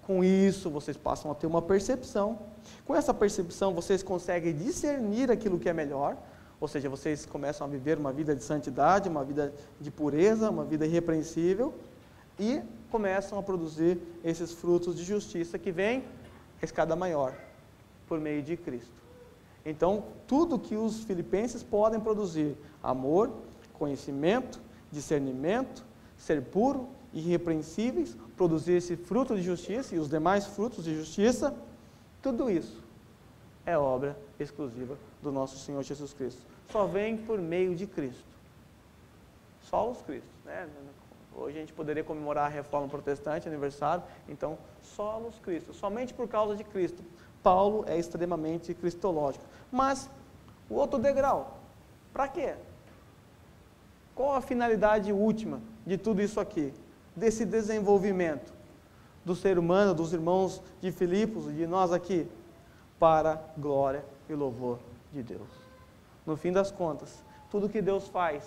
Com isso, vocês passam a ter uma percepção. Com essa percepção, vocês conseguem discernir aquilo que é melhor. Ou seja, vocês começam a viver uma vida de santidade, uma vida de pureza, uma vida irrepreensível. E começam a produzir esses frutos de justiça que vem a escada maior, por meio de Cristo. Então, tudo que os filipenses podem produzir, amor, conhecimento, discernimento, ser puro, irrepreensíveis, produzir esse fruto de justiça e os demais frutos de justiça, tudo isso é obra exclusiva do nosso Senhor Jesus Cristo. Só vem por meio de Cristo. Só os Cristos, né? Hoje a gente poderia comemorar a Reforma Protestante, aniversário, então só os Cristos, somente por causa de Cristo. Paulo é extremamente cristológico, mas o outro degrau. Para quê? Qual a finalidade última de tudo isso aqui? Desse desenvolvimento do ser humano, dos irmãos de Filipos e de nós aqui, para glória e louvor de Deus. No fim das contas, tudo que Deus faz,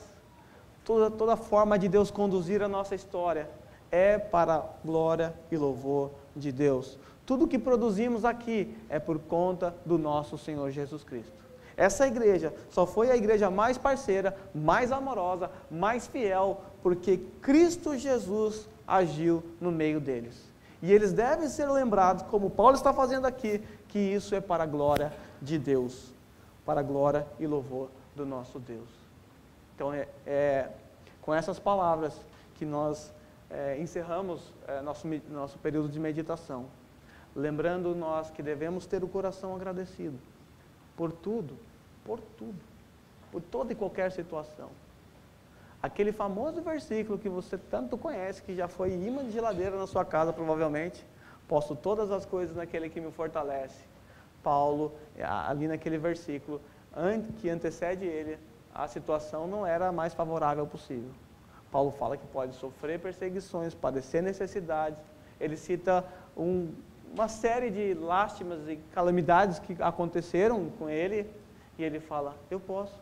toda forma de Deus conduzir a nossa história, é para glória e louvor de Deus. Tudo que produzimos aqui é por conta do nosso Senhor Jesus Cristo. Essa igreja só foi a igreja mais parceira, mais amorosa, mais fiel, porque Cristo Jesus agiu no meio deles. E eles devem ser lembrados, como Paulo está fazendo aqui, que isso é para a glória de Deus, para a glória e louvor do nosso Deus. Então é com essas palavras que nós encerramos nosso período de meditação, lembrando nós que devemos ter o coração agradecido por tudo, por toda e qualquer situação. Aquele famoso versículo que você tanto conhece, que já foi imã de geladeira na sua casa provavelmente, posso todas as coisas naquele que me fortalece. Paulo, ali naquele versículo, que antecede ele, a situação não era a mais favorável possível. Paulo fala que pode sofrer perseguições, padecer necessidades. Ele cita uma série de lástimas e calamidades que aconteceram com ele, e ele fala, eu posso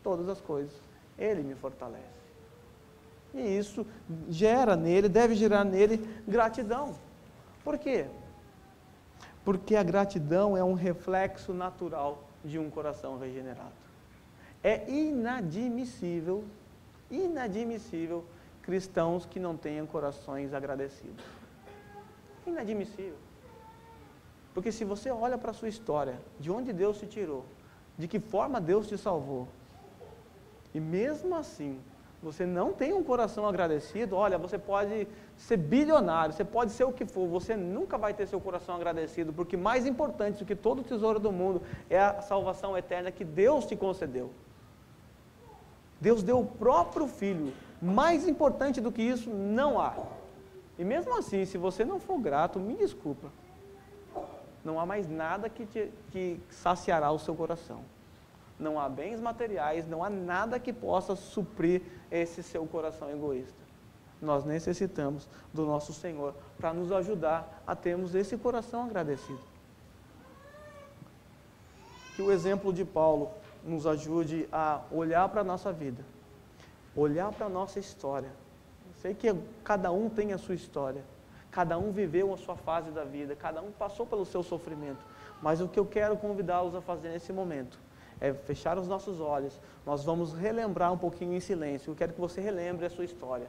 todas as coisas, ele me fortalece. E isso deve gerar nele gratidão. Por quê? Porque a gratidão é um reflexo natural de um coração regenerado. É inadmissível cristãos que não tenham corações agradecidos. Inadmissível. Porque se você olha para a sua história, de onde Deus te tirou, de que forma Deus te salvou, e mesmo assim você não tem um coração agradecido, olha, você pode ser bilionário, você pode ser o que for, você nunca vai ter seu coração agradecido, porque mais importante do que todo o tesouro do mundo é a salvação eterna que Deus te concedeu. Deus deu o próprio Filho. Mais importante do que isso, não há. E mesmo assim, se você não for grato, me desculpa, não há mais nada que saciará o seu coração. Não há bens materiais, não há nada que possa suprir esse seu coração egoísta. Nós necessitamos do nosso Senhor para nos ajudar a termos esse coração agradecido. Que o exemplo de Paulo nos ajude a olhar para a nossa vida, olhar para a nossa história. Eu sei que cada um tem a sua história, cada um viveu a sua fase da vida, cada um passou pelo seu sofrimento, mas o que eu quero convidá-los a fazer nesse momento é fechar os nossos olhos. Nós vamos relembrar um pouquinho em silêncio. Eu quero que você relembre a sua história,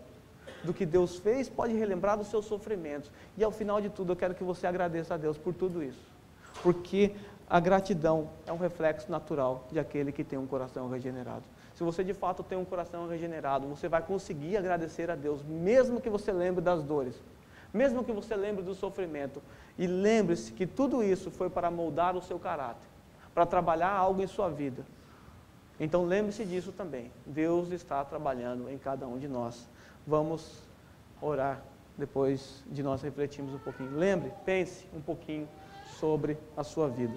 do que Deus fez, pode relembrar dos seus sofrimentos, e ao final de tudo eu quero que você agradeça a Deus por tudo isso, porque a gratidão é um reflexo natural de aquele que tem um coração regenerado. Se você de fato tem um coração regenerado, você vai conseguir agradecer a Deus, mesmo que você lembre das dores, mesmo que você lembre do sofrimento, e lembre-se que tudo isso foi para moldar o seu caráter, para trabalhar algo em sua vida. Então lembre-se disso também. Deus está trabalhando em cada um de nós. Vamos orar depois de nós refletirmos um pouquinho. Lembre, pense um pouquinho sobre a sua vida.